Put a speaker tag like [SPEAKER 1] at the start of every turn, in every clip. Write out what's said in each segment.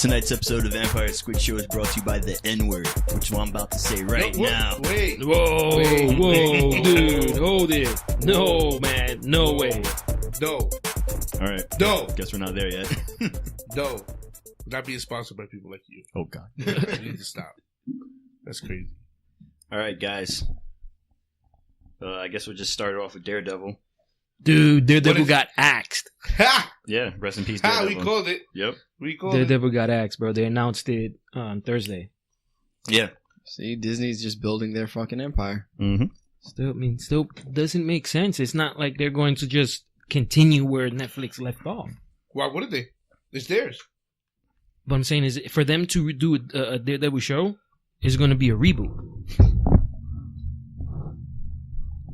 [SPEAKER 1] Tonight's episode of Vampire Squid Show is brought to you by the N-word, which I'm about to say right now.
[SPEAKER 2] Wait.
[SPEAKER 3] Whoa, dude, hold it. No, man, no way.
[SPEAKER 2] No.
[SPEAKER 1] All right.
[SPEAKER 2] No.
[SPEAKER 1] Guess we're not there yet.
[SPEAKER 2] No. We're not being sponsored by people like you.
[SPEAKER 1] Oh, God.
[SPEAKER 2] You need to stop. That's crazy.
[SPEAKER 1] All right, guys. I guess we'll just start off with Daredevil.
[SPEAKER 3] Dude, Daredevil got axed.
[SPEAKER 2] Ha!
[SPEAKER 1] Yeah, rest in peace,
[SPEAKER 2] Ha!
[SPEAKER 1] Daredevil.
[SPEAKER 2] We called it.
[SPEAKER 1] Yep.
[SPEAKER 2] We called it.
[SPEAKER 3] Daredevil got axed, bro. They announced it on Thursday.
[SPEAKER 1] Yeah.
[SPEAKER 4] See, Disney's just building their fucking empire.
[SPEAKER 1] Mm-hmm.
[SPEAKER 3] Still doesn't make sense. It's not like they're going to just continue where Netflix left off.
[SPEAKER 2] Why wouldn't they? It's theirs.
[SPEAKER 3] What I'm saying is, for them to do a Daredevil show, is going to be a reboot.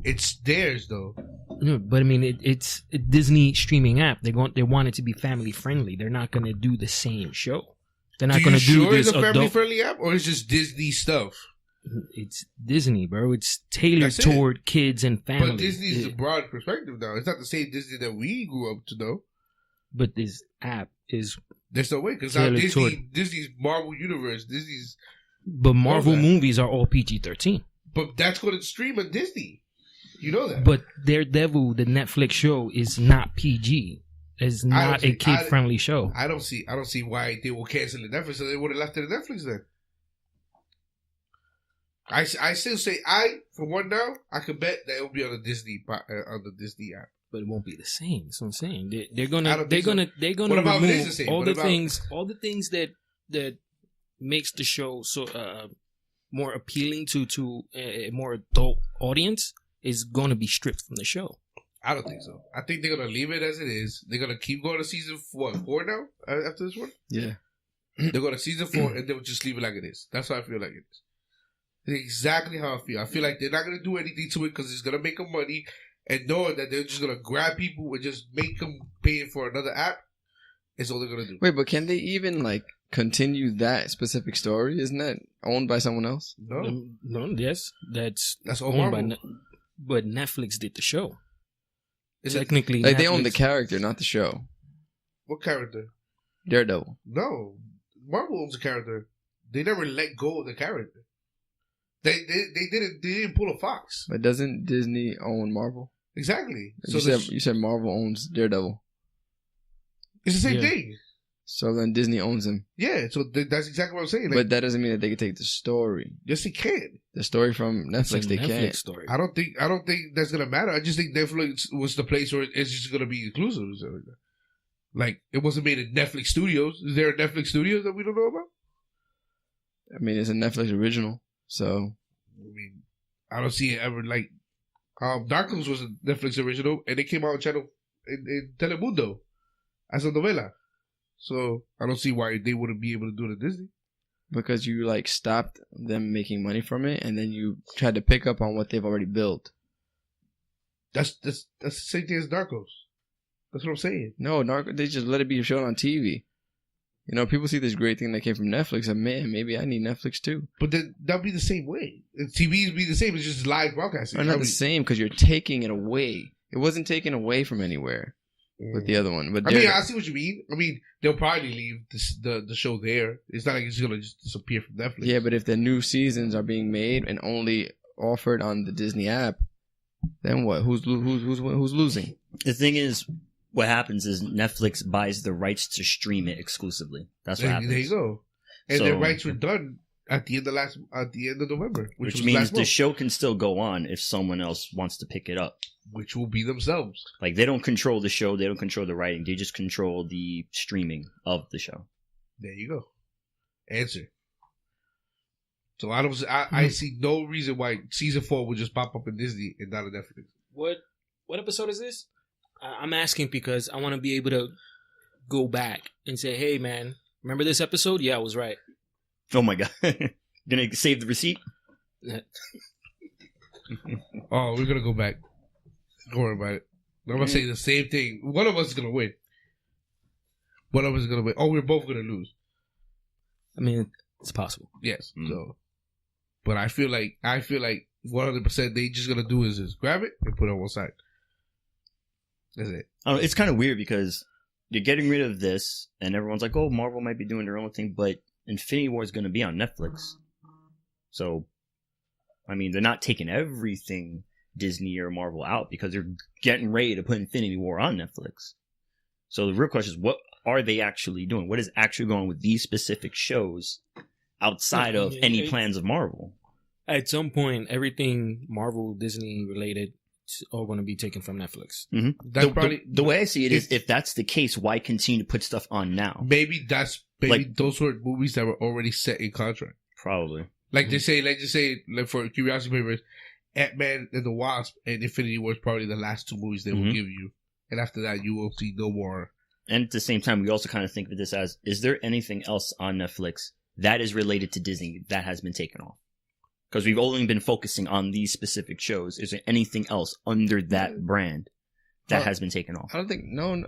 [SPEAKER 2] It's theirs, though.
[SPEAKER 3] No, but I mean, it's a Disney streaming app. They want it to be family friendly. They're not going to do the same show. They're not going to do this.
[SPEAKER 2] It's a family friendly app, or it's just Disney stuff?
[SPEAKER 3] It's Disney, bro. It's tailored toward kids and families.
[SPEAKER 2] But Disney's a broad perspective now. It's not the same Disney that we grew up to know.
[SPEAKER 3] But this app is.
[SPEAKER 2] There's no way, because now Disney's Marvel Universe,
[SPEAKER 3] But Marvel movies are all PG-13.
[SPEAKER 2] But that's going to stream on Disney. You know that.
[SPEAKER 3] But Daredevil, the Netflix show, is not PG. It's not a kid-friendly show.
[SPEAKER 2] I don't see why they will cancel the Netflix, so they would have left it at Netflix then. I still say, for one now, I could bet that it will be on the Disney app.
[SPEAKER 3] But it won't be the same. That's what I'm saying. They're
[SPEAKER 2] What
[SPEAKER 3] gonna
[SPEAKER 2] about if
[SPEAKER 3] remove
[SPEAKER 2] it's the same?
[SPEAKER 3] all the things that makes the show so more appealing to a more adult audience is going to be stripped from the show.
[SPEAKER 2] I don't think so. I think they're going to leave it as it is. They're going to keep going to season 4 now after this one?
[SPEAKER 4] Yeah.
[SPEAKER 2] They're going to season 4 and they'll just leave it like it is. That's how I feel like it is. That's exactly how I feel. I feel like they're not going to do anything to it because it's going to make them money, and knowing that they're just going to grab people and just make them pay for another app is all they're going to do.
[SPEAKER 4] Wait, but can they even, continue that specific story? Isn't that owned by someone else?
[SPEAKER 2] No.
[SPEAKER 4] Yes.
[SPEAKER 3] That's
[SPEAKER 2] all
[SPEAKER 3] owned
[SPEAKER 2] Marvel.
[SPEAKER 3] but Netflix did the show.
[SPEAKER 2] Is
[SPEAKER 3] Technically,
[SPEAKER 4] they own the character, not the show.
[SPEAKER 2] What character?
[SPEAKER 4] Daredevil.
[SPEAKER 2] No. Marvel owns the character. They never let go of the character. They didn't pull a Fox.
[SPEAKER 4] But doesn't Disney own Marvel?
[SPEAKER 2] Exactly. So
[SPEAKER 4] you said Marvel owns Daredevil.
[SPEAKER 2] It's the same thing.
[SPEAKER 4] So then Disney owns him.
[SPEAKER 2] Yeah, so that's exactly what I'm saying.
[SPEAKER 4] But that doesn't mean that they can take the story.
[SPEAKER 2] Yes, they can.
[SPEAKER 4] The story from Netflix, they can't.
[SPEAKER 3] Story.
[SPEAKER 2] I don't think that's gonna matter. I just think Netflix was the place where it's just gonna be inclusive. Like it wasn't made in Netflix Studios. Is there a Netflix Studios that we don't know about?
[SPEAKER 4] I mean, it's a Netflix original, so.
[SPEAKER 2] I mean, I don't see it ever like. Narcos was a Netflix original, and it came out on channel in Telemundo as a novela. So I don't see why they wouldn't be able to do it at Disney.
[SPEAKER 4] Because you stopped them making money from it, and then you tried to pick up on what they've already built.
[SPEAKER 2] That's the same thing as Narcos. That's what I'm saying.
[SPEAKER 4] No, they just let it be shown on TV. You know, people see this great thing that came from Netflix, and man, maybe I need Netflix too.
[SPEAKER 2] But then that'll be the same way. TVs be the same. It's just live broadcasting.
[SPEAKER 4] Not the same because you're taking it away. It wasn't taken away from anywhere. With the other one, but
[SPEAKER 2] I see what you mean. I mean, they'll probably leave the show there. It's not like it's gonna just disappear from Netflix.
[SPEAKER 4] Yeah, but if the new seasons are being made and only offered on the Disney app, then what? Who's losing?
[SPEAKER 1] The thing is, what happens is Netflix buys the rights to stream it exclusively. That's what happens.
[SPEAKER 2] There you go. And their rights were done at the end of November, which
[SPEAKER 1] means the show can still go on if someone else wants to pick it up.
[SPEAKER 2] Which will be themselves.
[SPEAKER 1] Like, they don't control the show. They don't control the writing. They just control the streaming of the show.
[SPEAKER 2] There you go. Answer. So I see no reason why season 4 would just pop up in Disney and not on Netflix.
[SPEAKER 3] What episode is this? I'm asking because I want to be able to go back and say, hey, man, remember this episode? Yeah, I was right.
[SPEAKER 1] Oh, my God. Gonna save the receipt?
[SPEAKER 2] Oh, we're going to go back. Don't worry about it. I'm going to say the same thing. One of us is going to win. One of us is going to win. Oh, we're both going to lose.
[SPEAKER 3] I mean, It's possible.
[SPEAKER 2] Yes. So, but I feel like 100% they just gonna do is just grab it and put it on one side. That's it.
[SPEAKER 1] I don't know, it's kind of weird because you're getting rid of this, and everyone's like, "Oh, Marvel might be doing their own thing," but Infinity War is going to be on Netflix. So, I mean, they're not taking everything Disney or Marvel out because they're getting ready to put Infinity War on Netflix. So the real question is, what are they actually doing? What is actually going on with these specific shows outside of any plans of Marvel?
[SPEAKER 3] At some point, everything Marvel, Disney related is all going to be taken from Netflix.
[SPEAKER 1] Mm-hmm.
[SPEAKER 2] That's probably
[SPEAKER 1] the way I see it is, if that's the case, why continue to put stuff on now?
[SPEAKER 2] Maybe those were movies that were already set in contract.
[SPEAKER 1] Probably.
[SPEAKER 2] Like they say, like for curiosity papers, Ant-Man and the Wasp and Infinity War is probably the last 2 movies they will give you. And after that, you will see no more.
[SPEAKER 1] And at the same time, we also kind of think of this as, is there anything else on Netflix that is related to Disney that has been taken off? Because we've only been focusing on these specific shows. Is there anything else under that brand that has been taken off?
[SPEAKER 4] I don't think, no,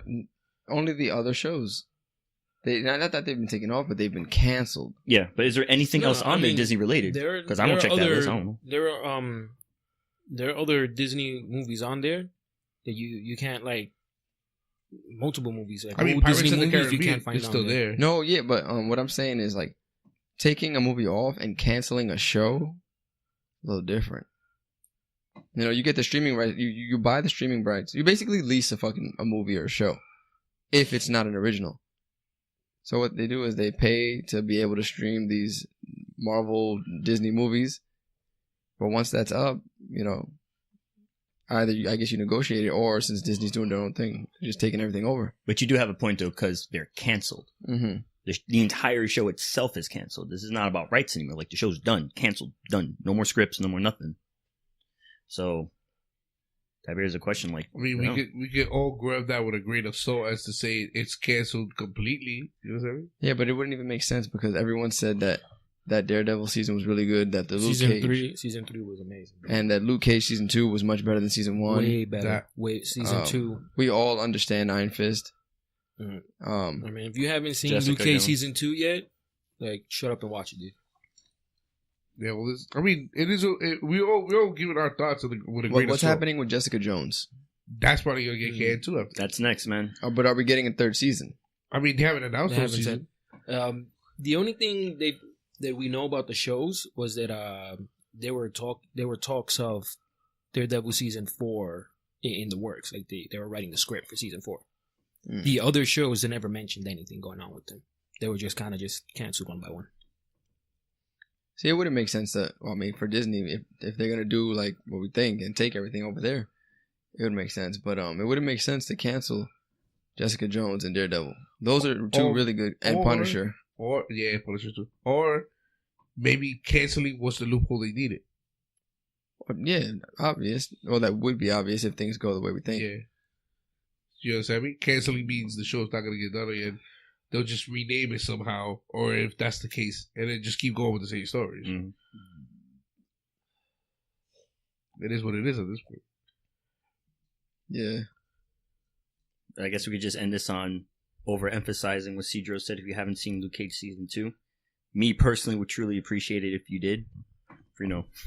[SPEAKER 4] only the other shows. Not that they've been taken off, but they've been canceled.
[SPEAKER 1] Yeah, but is there anything else on there Disney related? Because I don't check that list. I don't know.
[SPEAKER 3] There are other Disney movies on there that you can't, like, multiple movies. Like,
[SPEAKER 2] Pirates
[SPEAKER 3] Disney
[SPEAKER 2] of the
[SPEAKER 3] movies
[SPEAKER 2] Caribbean
[SPEAKER 3] you can't find
[SPEAKER 2] is still there.
[SPEAKER 4] No, yeah, but what I'm saying is, like, taking a movie off and canceling a show, a little different. You know, you get the streaming rights. You buy the streaming rights. You basically lease a movie or a show if it's not an original. So what they do is they pay to be able to stream these Marvel Disney movies. But once that's up, you know, either I guess you negotiate it, or since Disney's doing their own thing, they're just taking everything over.
[SPEAKER 1] But you do have a point, though, because they're canceled.
[SPEAKER 4] Mm-hmm.
[SPEAKER 1] The entire show itself is canceled. This is not about rights anymore. Like, the show's done, canceled, done. No more scripts, no more nothing. So that bears a question. Like,
[SPEAKER 2] I mean, we could all grab that with a grain of salt as to say it's canceled completely. You know what I mean?
[SPEAKER 4] Yeah, but it wouldn't even make sense because everyone said that Daredevil season was really good. That the season
[SPEAKER 3] 3 was amazing,
[SPEAKER 4] and that Luke Cage season 2 was much better than season 1.
[SPEAKER 3] Way better. Season 2.
[SPEAKER 4] We all understand Iron Fist.
[SPEAKER 3] Mm-hmm. I mean, if you haven't seen
[SPEAKER 1] Jessica
[SPEAKER 3] Luke Cage
[SPEAKER 1] Jones.
[SPEAKER 3] season 2 yet, like, shut up and watch it, dude.
[SPEAKER 2] Yeah, well, it is. We all giving our thoughts with a grain of salt.
[SPEAKER 4] What's happening with Jessica Jones?
[SPEAKER 2] That's probably gonna get canned too.
[SPEAKER 1] That's next, man.
[SPEAKER 4] But are we getting a 3rd season?
[SPEAKER 2] I mean, they haven't announced no season.
[SPEAKER 3] The only thing that we know about the shows was that there were talks of Daredevil season 4 in the works. Like they were writing the script for season 4. Mm. The other shows, they never mentioned anything going on with them. They were just kind of canceled one by one.
[SPEAKER 4] See, it wouldn't make sense for Disney, if they're gonna do like what we think and take everything over there, it would make sense. But it wouldn't make sense to cancel Jessica Jones and Daredevil. Those are two really good, and Punisher.
[SPEAKER 2] Punisher too. Or maybe canceling was the loophole they needed.
[SPEAKER 4] Yeah, obvious. Well, that would be obvious if things go the way we think.
[SPEAKER 2] Yeah. You know what I'm saying? Canceling means the show's not gonna get done again. They'll just rename it somehow, or if that's the case, and then just keep going with the same stories.
[SPEAKER 1] Mm.
[SPEAKER 2] It is what it is at this point.
[SPEAKER 4] Yeah.
[SPEAKER 1] I guess we could just end this on overemphasizing what Cedro said. If you haven't seen Luke Cage season 2, me personally would truly appreciate it if you did.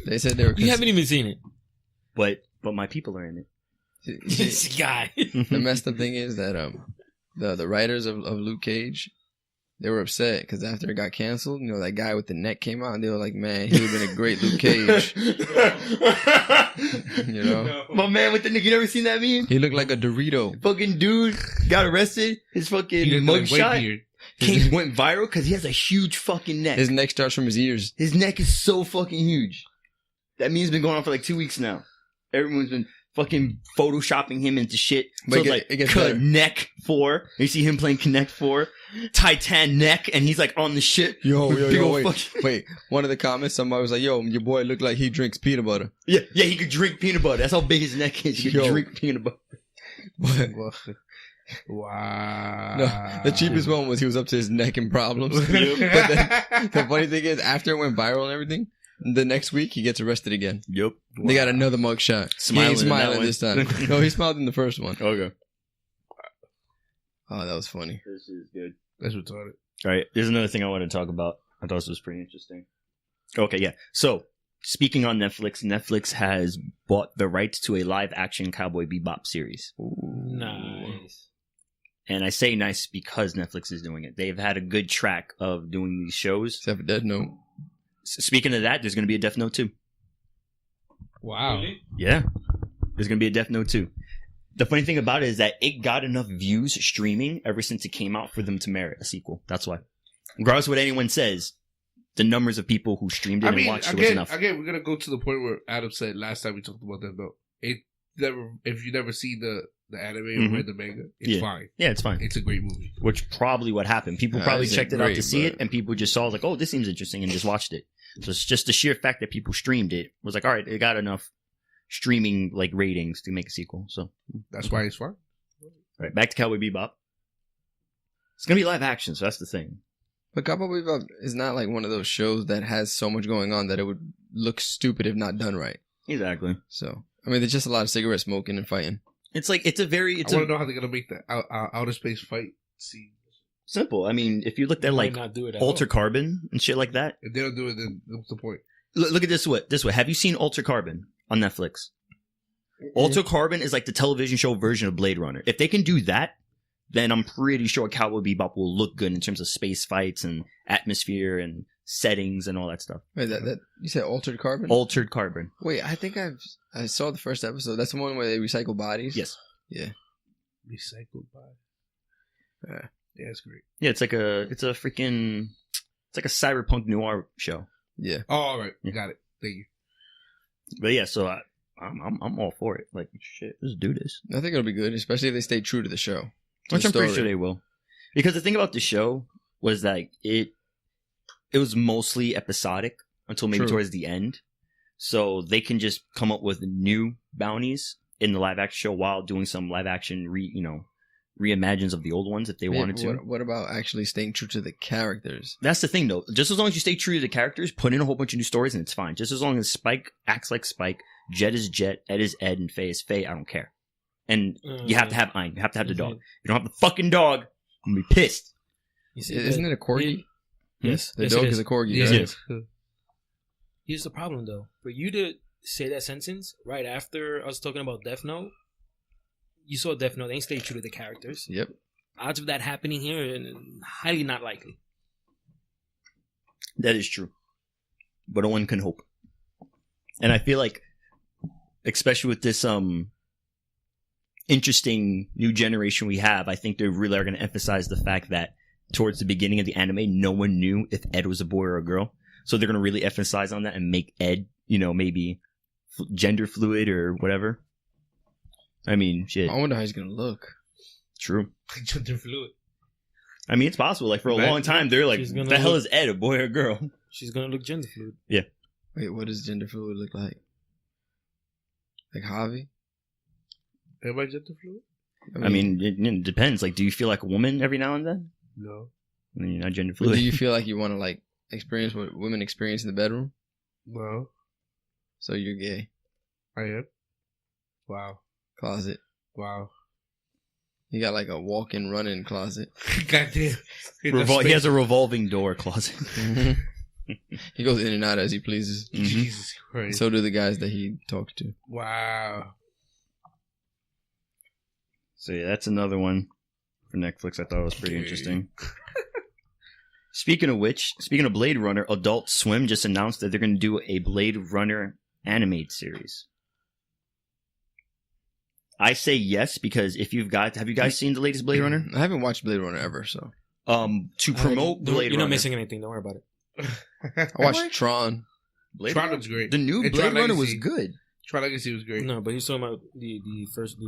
[SPEAKER 4] They said they were.
[SPEAKER 3] You haven't even seen it,
[SPEAKER 1] but my people are in it.
[SPEAKER 3] This guy.
[SPEAKER 4] The messed up thing is that the writers of Luke Cage, they were upset because after it got canceled, you know, that guy with the neck came out and they were like, man, he would have been a great Luke Cage. You know?
[SPEAKER 1] My man with the neck, you never seen that meme?
[SPEAKER 4] He looked like a Dorito.
[SPEAKER 1] Fucking dude got arrested. His fucking mugshot went viral because he has a huge fucking neck.
[SPEAKER 4] His neck starts from his ears.
[SPEAKER 1] His neck is so fucking huge. That meme's been going on for like 2 weeks now. Everyone's been fucking photoshopping him into shit. So it gets like Connect 4. You see him playing Connect 4. Titan neck, and he's like on the shit.
[SPEAKER 4] Yo, wait. One of the comments, somebody was like, yo, your boy looked like he drinks peanut butter.
[SPEAKER 1] Yeah, he could drink peanut butter. That's how big his neck is. He could drink peanut butter.
[SPEAKER 2] Wow.
[SPEAKER 4] No, the cheapest one was he was up to his neck in problems. But then, the funny thing is, after it went viral and everything, the next week he gets arrested again.
[SPEAKER 1] Yep.
[SPEAKER 4] They got another mugshot. He ain't smiling this time. No, he smiled in the first one.
[SPEAKER 1] Okay.
[SPEAKER 4] Oh, that was funny.
[SPEAKER 1] This is good.
[SPEAKER 2] That's retarded.
[SPEAKER 1] All right. There's another thing I want to talk about. I thought this was pretty interesting. Okay, yeah. So, speaking on Netflix, Netflix has bought the rights to a live-action Cowboy Bebop series.
[SPEAKER 3] Nice.
[SPEAKER 1] And I say nice because Netflix is doing it. They've had a good track of doing these shows.
[SPEAKER 4] Except for Death Note.
[SPEAKER 1] Speaking of that, there's going to be a Death Note 2.
[SPEAKER 3] Wow.
[SPEAKER 2] Really?
[SPEAKER 1] Yeah. There's going to be a Death Note 2. The funny thing about it is that it got enough views streaming ever since it came out for them to merit a sequel. That's why. Regardless of what anyone says, the numbers of people who streamed it and watched it was enough.
[SPEAKER 2] Again, we're gonna go to the point where Adam said last time we talked about that note. If you never see the anime or read the manga, it's fine.
[SPEAKER 1] Yeah, it's fine.
[SPEAKER 2] It's a great movie.
[SPEAKER 1] Which probably what happened. People probably
[SPEAKER 4] it's
[SPEAKER 1] checked it out
[SPEAKER 4] great,
[SPEAKER 1] to see it,
[SPEAKER 4] but-
[SPEAKER 1] and people just saw like, oh, this seems interesting, and just watched it. So it's just the sheer fact that people streamed it was like, all right, it got enough streaming like ratings to make a sequel. So
[SPEAKER 2] That's why it's fine.
[SPEAKER 1] all right, back to Cowboy Bebop. It's gonna be live action, so that's the thing.
[SPEAKER 4] But Cowboy Bebop is not like one of those shows that has so much going on that it would look stupid if not done right.
[SPEAKER 1] Exactly.
[SPEAKER 4] So, I mean, there's just a lot of cigarette smoking and fighting.
[SPEAKER 1] It's like it's a very
[SPEAKER 2] I want to know how they're gonna make the outer space fight scene.
[SPEAKER 1] simple. I mean, if you looked at
[SPEAKER 3] They
[SPEAKER 1] like
[SPEAKER 3] might not do it at
[SPEAKER 1] Alter
[SPEAKER 3] all.
[SPEAKER 1] Carbon and shit like that.
[SPEAKER 2] If they don't do it, then what's the point?
[SPEAKER 1] Look at this way. Have you seen Alter Carbon on Netflix? Alter Carbon is like the television show version of Blade Runner. If they can do that, then I'm pretty sure Cowboy Bebop will look good in terms of space fights and atmosphere and settings and all that stuff.
[SPEAKER 4] Wait, that you said Altered Carbon?
[SPEAKER 1] Altered Carbon.
[SPEAKER 4] Wait, I think I saw the first episode. That's the one where they recycle bodies.
[SPEAKER 1] Yes.
[SPEAKER 4] Yeah.
[SPEAKER 2] Recycled by. Yeah, it's great.
[SPEAKER 1] Yeah, it's like a cyberpunk noir show.
[SPEAKER 4] Yeah.
[SPEAKER 2] Oh, all right,
[SPEAKER 1] Yeah.
[SPEAKER 2] got it. Thank you.
[SPEAKER 1] But yeah, so I'm all for it. Like shit, let's do this.
[SPEAKER 4] I think it'll be good, especially if they stay true to the show. To
[SPEAKER 1] Which
[SPEAKER 4] the
[SPEAKER 1] I'm pretty
[SPEAKER 4] story.
[SPEAKER 1] sure they will. Because the thing about the show was that it was mostly episodic until maybe
[SPEAKER 4] True.
[SPEAKER 1] towards the end. So they can just come up with new bounties in the live action show while doing some live action reimagines of the old ones if they
[SPEAKER 4] Yeah,
[SPEAKER 1] wanted to.
[SPEAKER 4] What about actually staying true to the characters?
[SPEAKER 1] That's the thing though. Just as long as you stay true to the characters, put in a whole bunch of new stories and it's fine. Just as long as Spike acts like Spike, Jet is Jet, Ed is Ed, and Faye is Faye, I don't care. And you have to have Ein. You have to have the dog. If you don't have the fucking dog, I'm gonna be pissed.
[SPEAKER 3] You see,
[SPEAKER 4] Isn't it a corgi?
[SPEAKER 3] Yes.
[SPEAKER 4] The
[SPEAKER 3] Yes,
[SPEAKER 4] dog
[SPEAKER 3] it
[SPEAKER 4] is a corgi.
[SPEAKER 2] Yeah.
[SPEAKER 4] right?
[SPEAKER 1] Yes.
[SPEAKER 3] Here's the problem, though. For you to say that sentence right after I was talking about Death Note, you saw Death Note. They ain't stayed true to the characters.
[SPEAKER 4] Yep.
[SPEAKER 3] Odds of that happening here are highly not likely.
[SPEAKER 1] That is true. But one can hope. And I feel like, especially with this interesting new generation we have, I think they really are going to emphasize the fact that towards the beginning of the anime, no one knew if Ed was a boy or a girl. So they're going to really emphasize on that and make Ed, maybe gender fluid or whatever. I mean, shit.
[SPEAKER 4] I wonder how he's gonna look.
[SPEAKER 1] True.
[SPEAKER 3] Gender fluid.
[SPEAKER 1] I mean, it's possible. Like, for a long time, they're like,
[SPEAKER 3] She's
[SPEAKER 1] what
[SPEAKER 3] gonna
[SPEAKER 1] the hell
[SPEAKER 3] look-
[SPEAKER 1] is Ed, a boy or a girl?
[SPEAKER 3] She's gonna look gender fluid.
[SPEAKER 4] Wait, what does gender fluid look like? Like Javi?
[SPEAKER 2] Everybody gender fluid?
[SPEAKER 1] I mean, it depends. Like, do you feel like a woman every now and then?
[SPEAKER 2] No.
[SPEAKER 1] I mean, you're not gender
[SPEAKER 4] but
[SPEAKER 1] fluid.
[SPEAKER 4] do you feel like you want to like experience what women experience in the bedroom?
[SPEAKER 2] No.
[SPEAKER 4] So you're gay?
[SPEAKER 2] I am. Wow.
[SPEAKER 4] Closet.
[SPEAKER 2] Wow.
[SPEAKER 4] You got like a walk-in, run-in closet.
[SPEAKER 2] Goddamn.
[SPEAKER 1] He has a revolving door closet.
[SPEAKER 4] He goes in and out as he pleases.
[SPEAKER 1] Mhm.
[SPEAKER 2] Jesus Christ.
[SPEAKER 4] So do the guys that he talks to.
[SPEAKER 2] Wow.
[SPEAKER 1] So yeah, that's another one for Netflix. I thought it was pretty
[SPEAKER 2] Okay.
[SPEAKER 1] interesting. Speaking of Blade Runner, Adult Swim just announced that they're going to do a Blade Runner animated series. I say yes because have you guys seen the latest Blade Runner?
[SPEAKER 4] I haven't watched Blade Runner ever, so
[SPEAKER 1] To promote Blade
[SPEAKER 3] You're
[SPEAKER 1] Runner.
[SPEAKER 3] not missing anything. Don't worry about it.
[SPEAKER 4] I watched Tron.
[SPEAKER 1] Blade
[SPEAKER 2] Tron
[SPEAKER 1] Runner?
[SPEAKER 2] was great.
[SPEAKER 1] The new
[SPEAKER 2] And
[SPEAKER 1] Blade
[SPEAKER 2] Tron
[SPEAKER 1] Runner was
[SPEAKER 2] Legacy.
[SPEAKER 1] good.
[SPEAKER 2] Tron Legacy was great.
[SPEAKER 3] No, but he's talking about the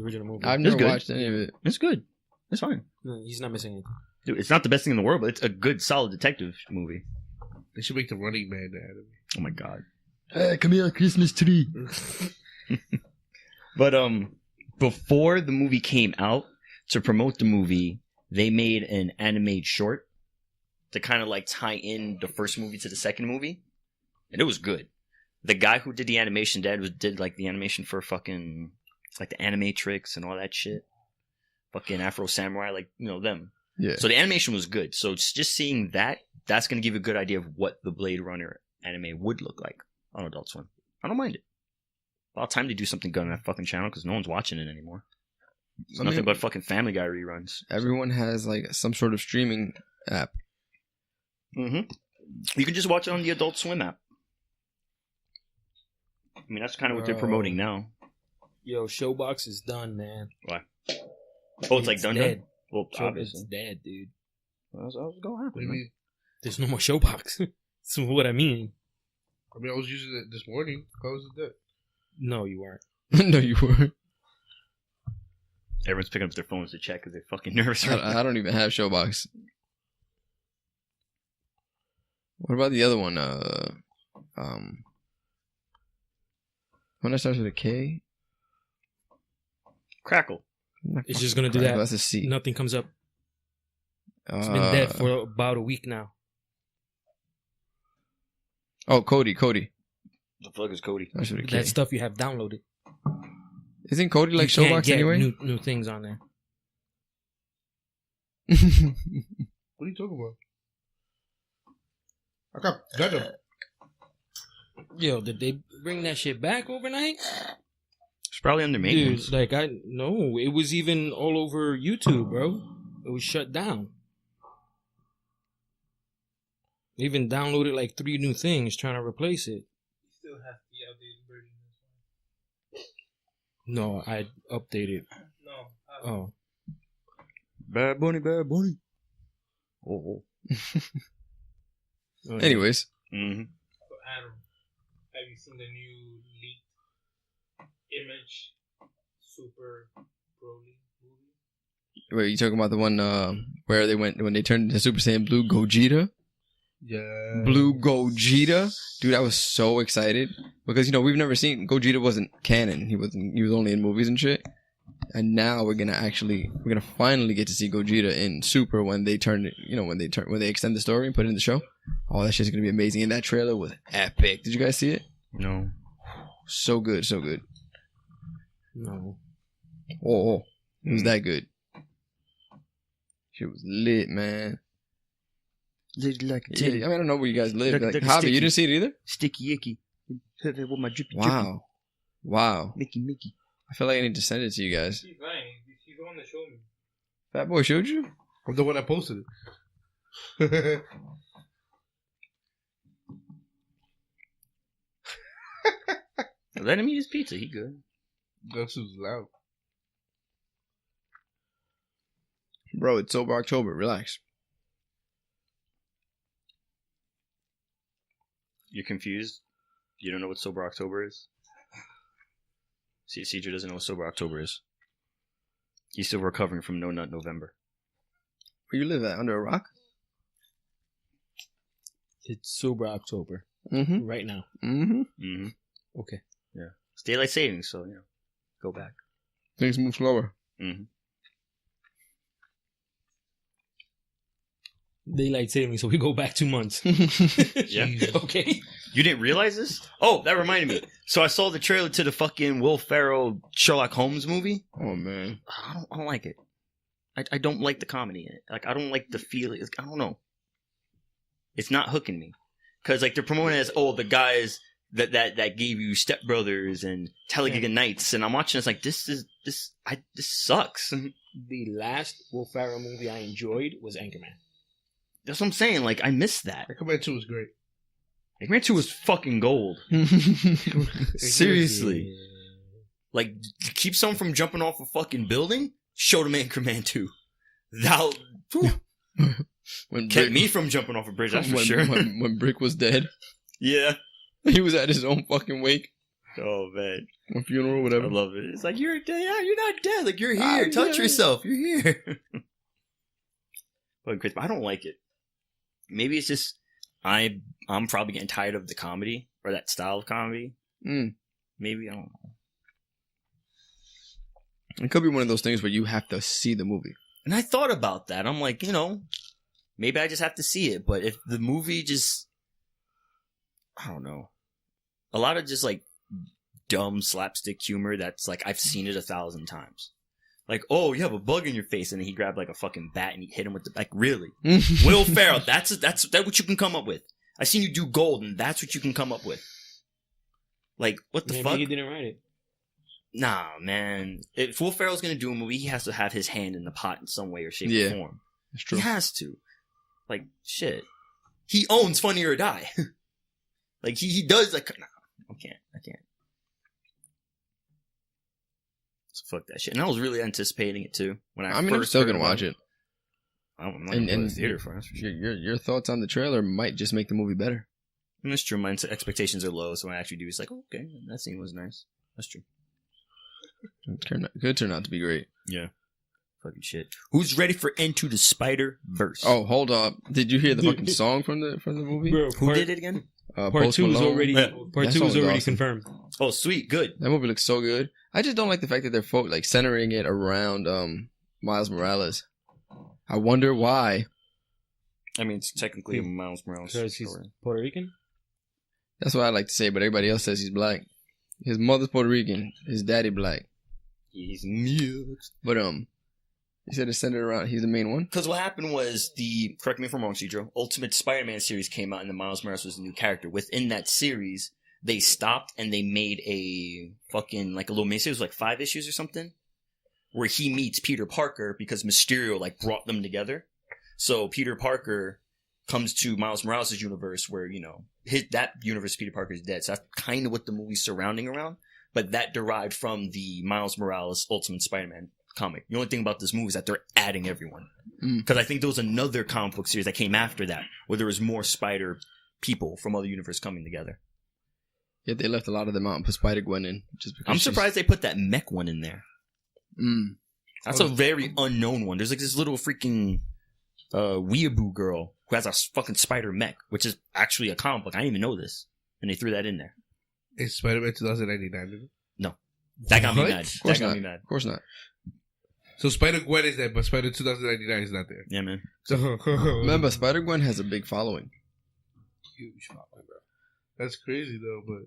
[SPEAKER 3] original movie.
[SPEAKER 4] I've
[SPEAKER 1] It's
[SPEAKER 4] never
[SPEAKER 1] good.
[SPEAKER 4] watched any of it.
[SPEAKER 1] It's good. It's fine.
[SPEAKER 3] No, he's not missing anything.
[SPEAKER 1] Dude, it's not the best thing in the world, but it's a good, solid detective movie.
[SPEAKER 2] They should make the Running Man the anime.
[SPEAKER 1] Oh my god.
[SPEAKER 4] Hey, come here, Christmas tree.
[SPEAKER 1] But before the movie came out, to promote the movie, they made an animated short to kind of like tie in the first movie to the second movie, and it was good. The guy who did the animation, did like the animation for fucking like the Animatrix and all that shit. Fucking Afro Samurai, like them.
[SPEAKER 4] Yeah.
[SPEAKER 1] So the animation was good. So it's just seeing that, that's going to give you a good idea of what the Blade Runner anime would look like on Adult Swim. I don't mind it. About time to do something good on that fucking channel because no one's watching it anymore. It's nothing but fucking Family Guy reruns.
[SPEAKER 4] Everyone has like some sort of streaming app.
[SPEAKER 1] Mm-hmm. You can just watch it on the Adult Swim app. I mean, that's kind of what they're promoting now.
[SPEAKER 3] Yo, Showbox is done, man.
[SPEAKER 1] Why? Oh, it's like done.
[SPEAKER 3] Dead.
[SPEAKER 1] Well,
[SPEAKER 3] It's
[SPEAKER 1] obviously.
[SPEAKER 3] dead, dude.
[SPEAKER 1] That's going to happen.
[SPEAKER 2] What do you mean?
[SPEAKER 3] There's no more Showbox. That's what I mean.
[SPEAKER 2] I mean, I was using it this morning. How was it dead?
[SPEAKER 3] No, you weren't.
[SPEAKER 4] No, you weren't.
[SPEAKER 1] Everyone's picking up their phones to check because they're fucking nervous right now.
[SPEAKER 4] I don't even have Showbox. What about the other one? One that starts with a K?
[SPEAKER 1] Crackle.
[SPEAKER 3] It's just gonna do
[SPEAKER 4] Crackle,
[SPEAKER 3] that.
[SPEAKER 4] That's a C.
[SPEAKER 3] Nothing comes up. It's been dead for about a week now.
[SPEAKER 4] Oh, Cody.
[SPEAKER 1] The fuck is Cody?
[SPEAKER 4] Starts with a K.
[SPEAKER 3] That stuff you have downloaded.
[SPEAKER 4] Isn't Cody like
[SPEAKER 3] You can't
[SPEAKER 4] Showbox
[SPEAKER 3] get
[SPEAKER 4] anyway?
[SPEAKER 3] New things on there.
[SPEAKER 2] What are you talking about? I got Venom.
[SPEAKER 3] Yo, did they bring that shit back overnight?
[SPEAKER 1] It's probably under maintenance.
[SPEAKER 3] Dude, like no, it was even all over YouTube, bro. It was shut down. They even downloaded like 3 new things trying to replace it.
[SPEAKER 5] You still have the updated version.
[SPEAKER 3] No, I updated.
[SPEAKER 5] No.
[SPEAKER 3] Oh,
[SPEAKER 1] Bad Bunny. Oh.
[SPEAKER 4] Anyways.
[SPEAKER 1] Mm-hmm.
[SPEAKER 5] So Adam, have you seen the new leaked image Super Broly movie?
[SPEAKER 4] Wait, you talking about the one where they went when they turned into Super Saiyan Blue Gogeta?
[SPEAKER 2] Yeah.
[SPEAKER 4] Blue Gogeta? Dude, I was so excited. Because, we've never seen... Gogeta wasn't canon. He was only in movies and shit. And now we're gonna finally get to see Gogeta in Super when they turn it, when they extend the story and put it in the show. Oh, that shit's gonna be amazing. And that trailer was epic. Did you guys see it?
[SPEAKER 1] No.
[SPEAKER 4] So good.
[SPEAKER 3] no.
[SPEAKER 4] Oh, it was that good. Shit was lit, man.
[SPEAKER 1] Like
[SPEAKER 4] Yeah, I mean, I don't know where you guys live.
[SPEAKER 1] Like
[SPEAKER 4] Like,
[SPEAKER 1] a
[SPEAKER 4] Javi,
[SPEAKER 1] sticky-
[SPEAKER 4] you didn't see it either?
[SPEAKER 1] Sticky icky. With my drippy
[SPEAKER 4] Wow.
[SPEAKER 1] Mickey.
[SPEAKER 4] I feel like I need to send it to you guys.
[SPEAKER 5] She's lying. She's the one that showed me.
[SPEAKER 4] Fat Boy showed you?
[SPEAKER 2] I'm the one that posted it.
[SPEAKER 1] Let him eat his pizza. He good.
[SPEAKER 2] That shit was loud.
[SPEAKER 4] Bro, it's Sober October. Relax.
[SPEAKER 1] You're confused? You don't know what Sober October is? See, Cedric doesn't know what Sober October is. He's still recovering from No Nut November.
[SPEAKER 4] Where you live at? Under a rock?
[SPEAKER 3] It's Sober October
[SPEAKER 4] Mm-hmm.
[SPEAKER 3] right now.
[SPEAKER 4] Mm-hmm.
[SPEAKER 1] Mm-hmm.
[SPEAKER 3] Okay.
[SPEAKER 1] Yeah. It's daylight savings, so, go back.
[SPEAKER 4] Things move slower.
[SPEAKER 1] Mm-hmm.
[SPEAKER 3] Daylight saving, so we go back 2 months.
[SPEAKER 1] Yeah.
[SPEAKER 3] Okay.
[SPEAKER 1] You didn't realize this? Oh, that reminded me. So I saw the trailer to the fucking Will Ferrell Sherlock Holmes movie.
[SPEAKER 4] Oh, man.
[SPEAKER 1] I don't like it. I don't like the comedy in it. Like, I don't like the feeling. I don't know. It's not hooking me. Because, they're promoting it as, the guys that gave you Step Brothers and Talladega Nights. And I'm watching it's like, this sucks.
[SPEAKER 3] The last Will Ferrell movie I enjoyed was Anchorman.
[SPEAKER 1] That's what I'm saying. I missed that.
[SPEAKER 2] Aquaman 2 was great.
[SPEAKER 1] Anchorman 2 was fucking gold. Seriously. Keep someone from jumping off a fucking building? Show them Anchorman 2. That
[SPEAKER 4] When
[SPEAKER 1] kept me from jumping off a bridge, that's for sure.
[SPEAKER 4] When Brick was dead,
[SPEAKER 1] Yeah.
[SPEAKER 4] he was at his own fucking wake,
[SPEAKER 1] Oh, man.
[SPEAKER 4] or funeral,
[SPEAKER 1] I
[SPEAKER 4] whatever.
[SPEAKER 1] love it. It's like, you're not dead. You're here.
[SPEAKER 4] I'm
[SPEAKER 1] Touch
[SPEAKER 4] here.
[SPEAKER 1] yourself. You're here. Fucking crazy. But I don't like it. Maybe it's just I'm probably getting tired of the comedy or that style of comedy.
[SPEAKER 4] Mm.
[SPEAKER 1] Maybe, I don't know.
[SPEAKER 4] It could be one of those things where you have to see the movie.
[SPEAKER 1] And I thought about that. I'm like, maybe I just have to see it. But if the movie just, I don't know, a lot of just dumb slapstick humor that's I've seen it 1,000 times. Like, oh, you have a bug in your face, and then he grabbed like a fucking bat and he hit him with the like. Really, Will Ferrell? That's what you can come up with. I seen you do Gold, and that's what you can come up with. Like, what the
[SPEAKER 3] Maybe
[SPEAKER 1] fuck?
[SPEAKER 3] he didn't write it.
[SPEAKER 1] Nah, man. If Will Ferrell's gonna do a movie, he has to have his hand in the pot in some way or shape
[SPEAKER 4] Yeah.
[SPEAKER 1] or form.
[SPEAKER 4] It's true.
[SPEAKER 1] He has to. Like, shit. He owns Funny or Die. Like, he does, like, nah, I can't. So fuck that shit. And I was really anticipating it, too. When
[SPEAKER 4] I mean, I'm
[SPEAKER 1] first
[SPEAKER 4] still
[SPEAKER 1] heard
[SPEAKER 4] gonna
[SPEAKER 1] about
[SPEAKER 4] watch it.
[SPEAKER 1] I'm not gonna go to the theater for it. That's for sure.
[SPEAKER 4] Your thoughts on the trailer might just make the movie better.
[SPEAKER 1] And that's true. My expectations are low, so when I actually do, it's like, oh, okay, that scene was nice. That's true.
[SPEAKER 4] Could turn out to be great.
[SPEAKER 1] Yeah. Fucking shit. Who's ready for Into the Spider-Verse?
[SPEAKER 4] Oh, hold up! Did you hear the fucking song from the movie?
[SPEAKER 3] Bro,
[SPEAKER 1] Who did it again?
[SPEAKER 3] Part
[SPEAKER 4] Post
[SPEAKER 3] 2 is
[SPEAKER 4] Malone.
[SPEAKER 3] already
[SPEAKER 1] Yeah.
[SPEAKER 3] part
[SPEAKER 4] That
[SPEAKER 3] 2
[SPEAKER 4] song
[SPEAKER 3] is
[SPEAKER 4] was
[SPEAKER 3] already
[SPEAKER 4] awesome.
[SPEAKER 3] confirmed.
[SPEAKER 1] Oh, sweet. Good.
[SPEAKER 4] That movie looks so good. I just don't like the fact that they're like centering it around Miles Morales. I wonder why.
[SPEAKER 1] I mean, it's technically a Miles Morales
[SPEAKER 3] Because he's
[SPEAKER 1] story.
[SPEAKER 3] Puerto Rican.
[SPEAKER 4] That's what I like to say, but everybody else says he's black. His mother's Puerto Rican. His daddy black.
[SPEAKER 1] He's mixed.
[SPEAKER 4] But you said it's centered around. He's the main one.
[SPEAKER 1] Because what happened was correct me if I'm wrong, Cedro, Ultimate Spider-Man series came out and the Miles Morales was a new character. Within that series, they stopped and they made a fucking, like a little miniseries, it was like 5 issues or something, where he meets Peter Parker because Mysterio like brought them together. So Peter Parker comes to Miles Morales' universe where, you know, that universe Peter Parker is dead. So that's kind of what the movie's surrounding around. But that derived from the Miles Morales Ultimate Spider-Man comic. The only thing about this movie is that they're adding everyone. Because I think there was another comic book series that came after that where there was more spider people from other universes coming together.
[SPEAKER 4] Yet they left a lot of them out and put Spider-Gwen in. Just because
[SPEAKER 1] I'm surprised they put that mech one in there. That's a very unknown one. There's like this little freaking weeaboo girl who has a fucking spider mech, which is actually a comic book. I didn't even know this. And they threw that in there.
[SPEAKER 2] It's Spider-Man 2099, isn't it?
[SPEAKER 1] No. That got me
[SPEAKER 2] What?
[SPEAKER 1] mad.
[SPEAKER 4] Of course
[SPEAKER 1] That got
[SPEAKER 4] not.
[SPEAKER 1] me mad.
[SPEAKER 4] Of course not.
[SPEAKER 2] So Spider-Gwen is there, but Spider 2099 is not there.
[SPEAKER 1] Yeah, man.
[SPEAKER 2] So
[SPEAKER 4] Remember, Spider-Gwen has a big following.
[SPEAKER 2] huge following, bro. That's crazy though, but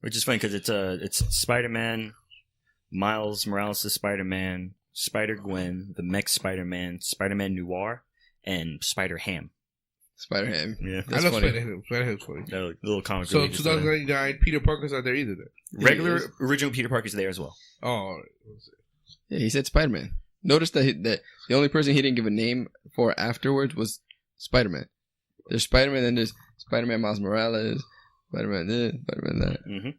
[SPEAKER 1] Which is funny because it's Spider-Man, Miles Morales' Spider-Man, Spider-Gwen, the mech Spider-Man, Spider-Man Noir, and Spider-Ham.
[SPEAKER 4] Spider-Ham.
[SPEAKER 1] Yeah.
[SPEAKER 4] That's
[SPEAKER 2] I know
[SPEAKER 4] funny.
[SPEAKER 2] Spider-Ham. Spider-Ham's funny.
[SPEAKER 1] That little comic.
[SPEAKER 2] So
[SPEAKER 1] relief is funny.
[SPEAKER 2] 2099, Peter Parker's not there either. Then.
[SPEAKER 1] Regular original Peter Parker's there as well.
[SPEAKER 2] Oh, all right.
[SPEAKER 4] Yeah, he said Spider-Man. Notice that that the only person he didn't give a name for afterwards was Spider-Man. There's Spider-Man, then there's Spider-Man Miles Morales, Spider-Man this, Spider-Man that.
[SPEAKER 1] Mm-hmm.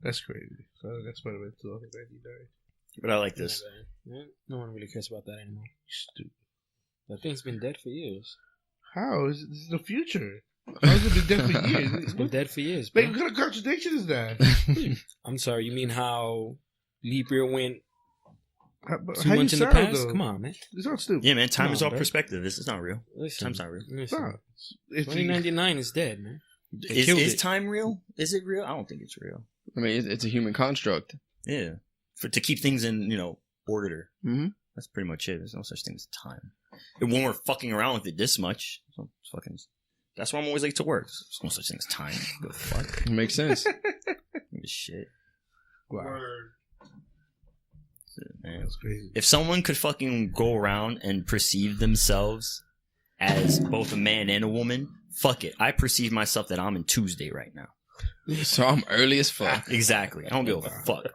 [SPEAKER 2] That's crazy. So that's Spider-Man 2099.
[SPEAKER 1] But I like this.
[SPEAKER 3] Yeah, no one really cares about that anymore.
[SPEAKER 2] Stupid.
[SPEAKER 3] That thing's been dead for years.
[SPEAKER 2] How is this is the future? How's it been dead for years?
[SPEAKER 3] It's been dead for years, bro.
[SPEAKER 2] Man, what kind of contradiction is that?
[SPEAKER 3] I'm sorry, you mean how leap year went
[SPEAKER 2] How,
[SPEAKER 3] 2
[SPEAKER 2] how
[SPEAKER 3] months
[SPEAKER 2] you
[SPEAKER 3] in the
[SPEAKER 2] sound,
[SPEAKER 3] past?
[SPEAKER 2] though?
[SPEAKER 3] Come on, man.
[SPEAKER 2] It's not stupid.
[SPEAKER 1] Yeah, man. Time
[SPEAKER 3] Come
[SPEAKER 1] is
[SPEAKER 3] on,
[SPEAKER 1] all
[SPEAKER 3] bro.
[SPEAKER 1] perspective. This is not real.
[SPEAKER 3] Listen,
[SPEAKER 1] Time's not real.
[SPEAKER 3] listen.
[SPEAKER 2] Nah. If you-
[SPEAKER 3] 2099 is dead, man. They
[SPEAKER 1] Is
[SPEAKER 3] killed it.
[SPEAKER 1] time real? Is it real? I don't think it's real.
[SPEAKER 4] I mean, it's a human construct.
[SPEAKER 1] Yeah. To keep things in, order.
[SPEAKER 4] Mm-hmm.
[SPEAKER 1] That's pretty much it. There's no such thing as time. And when we're fucking around with it this much, so it's fucking. That's why I'm always late to work. There's no such thing as time. Go fuck.
[SPEAKER 4] It makes sense.
[SPEAKER 1] This shit.
[SPEAKER 2] Wow,
[SPEAKER 5] Word.
[SPEAKER 1] Man.
[SPEAKER 2] that's crazy.
[SPEAKER 1] If someone could fucking go around and perceive themselves as both a man and a woman, fuck it. I perceive myself that I'm in Tuesday right now.
[SPEAKER 4] So I'm early as fuck.
[SPEAKER 1] Exactly. I don't give a fuck.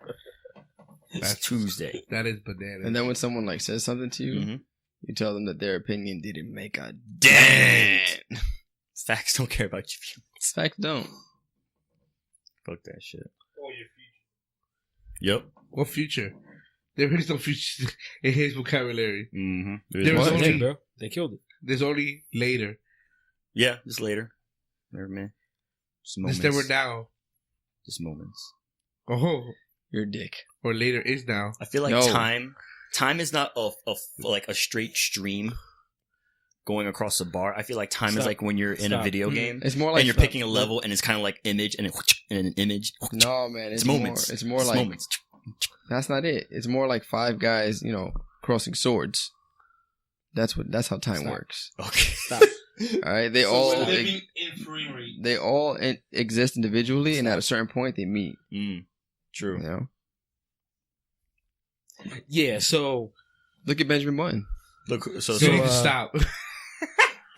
[SPEAKER 1] It's
[SPEAKER 2] That's-
[SPEAKER 1] Tuesday.
[SPEAKER 2] That is bananas.
[SPEAKER 4] And then when someone like says something to you,
[SPEAKER 1] Mhm.
[SPEAKER 4] you tell them that their opinion didn't make a
[SPEAKER 1] Dent.
[SPEAKER 4] dent.
[SPEAKER 1] Facts don't care about your feelings.
[SPEAKER 4] Facts don't.
[SPEAKER 1] Fuck that shit.
[SPEAKER 5] Oh, your future.
[SPEAKER 1] Yep.
[SPEAKER 2] What future? There is no future in his vocabulary.
[SPEAKER 1] Mm-hmm.
[SPEAKER 2] There was
[SPEAKER 3] It's
[SPEAKER 2] only-
[SPEAKER 3] dead, bro. They killed it.
[SPEAKER 2] There's only later.
[SPEAKER 1] Yeah, just later. Never man. Just moments.
[SPEAKER 2] There's never now.
[SPEAKER 1] Just moments.
[SPEAKER 2] Oh,
[SPEAKER 4] Your dick.
[SPEAKER 2] or later is now.
[SPEAKER 1] I feel like
[SPEAKER 4] No.
[SPEAKER 1] time is not like a straight stream going across the bar. I feel like time is
[SPEAKER 3] Stop.
[SPEAKER 1] like when you're in a
[SPEAKER 3] Stop.
[SPEAKER 1] video
[SPEAKER 2] Mhm.
[SPEAKER 1] game
[SPEAKER 4] It's more like
[SPEAKER 1] and you're picking a level and it's kind of like image and an image.
[SPEAKER 4] No, man.
[SPEAKER 1] It's moments.
[SPEAKER 4] It's more
[SPEAKER 1] It's
[SPEAKER 4] like
[SPEAKER 1] moments.
[SPEAKER 4] that's not it. It's more like 5 guys, crossing swords. That's how time
[SPEAKER 3] Stop.
[SPEAKER 4] works.
[SPEAKER 1] Okay.
[SPEAKER 3] Stop.
[SPEAKER 4] All right, they
[SPEAKER 5] So
[SPEAKER 4] all
[SPEAKER 5] we're living in free rate.
[SPEAKER 4] they all exist individually, and at a certain point they meet.
[SPEAKER 1] True.
[SPEAKER 4] You know,
[SPEAKER 3] Yeah, so
[SPEAKER 4] Look at Benjamin Button.
[SPEAKER 1] Look, so
[SPEAKER 2] So you need to
[SPEAKER 3] uh,
[SPEAKER 2] stop.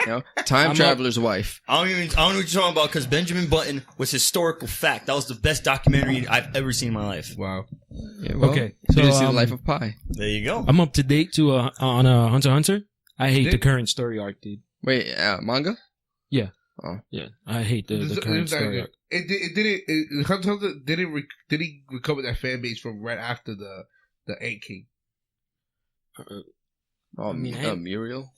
[SPEAKER 4] You know, time
[SPEAKER 3] I'm
[SPEAKER 4] traveler's wife.
[SPEAKER 1] I don't know what you're talking about because Benjamin Button was historical fact. That was the best documentary I've ever seen in my life.
[SPEAKER 2] Wow.
[SPEAKER 4] Yeah, well,
[SPEAKER 3] okay.
[SPEAKER 4] You
[SPEAKER 3] So
[SPEAKER 4] didn't see the life of Pi.
[SPEAKER 1] There you go.
[SPEAKER 3] I'm up to date to on Hunter x Hunter. I hate the
[SPEAKER 2] Did-
[SPEAKER 3] current story arc, dude.
[SPEAKER 4] Wait, manga?
[SPEAKER 3] Yeah.
[SPEAKER 4] Oh.
[SPEAKER 3] Yeah, I hate the current story arc.
[SPEAKER 2] Hunter x Hunter didn't recover that fan base from right after the Ant King.
[SPEAKER 4] Oh,
[SPEAKER 3] I mean,
[SPEAKER 4] Muriel.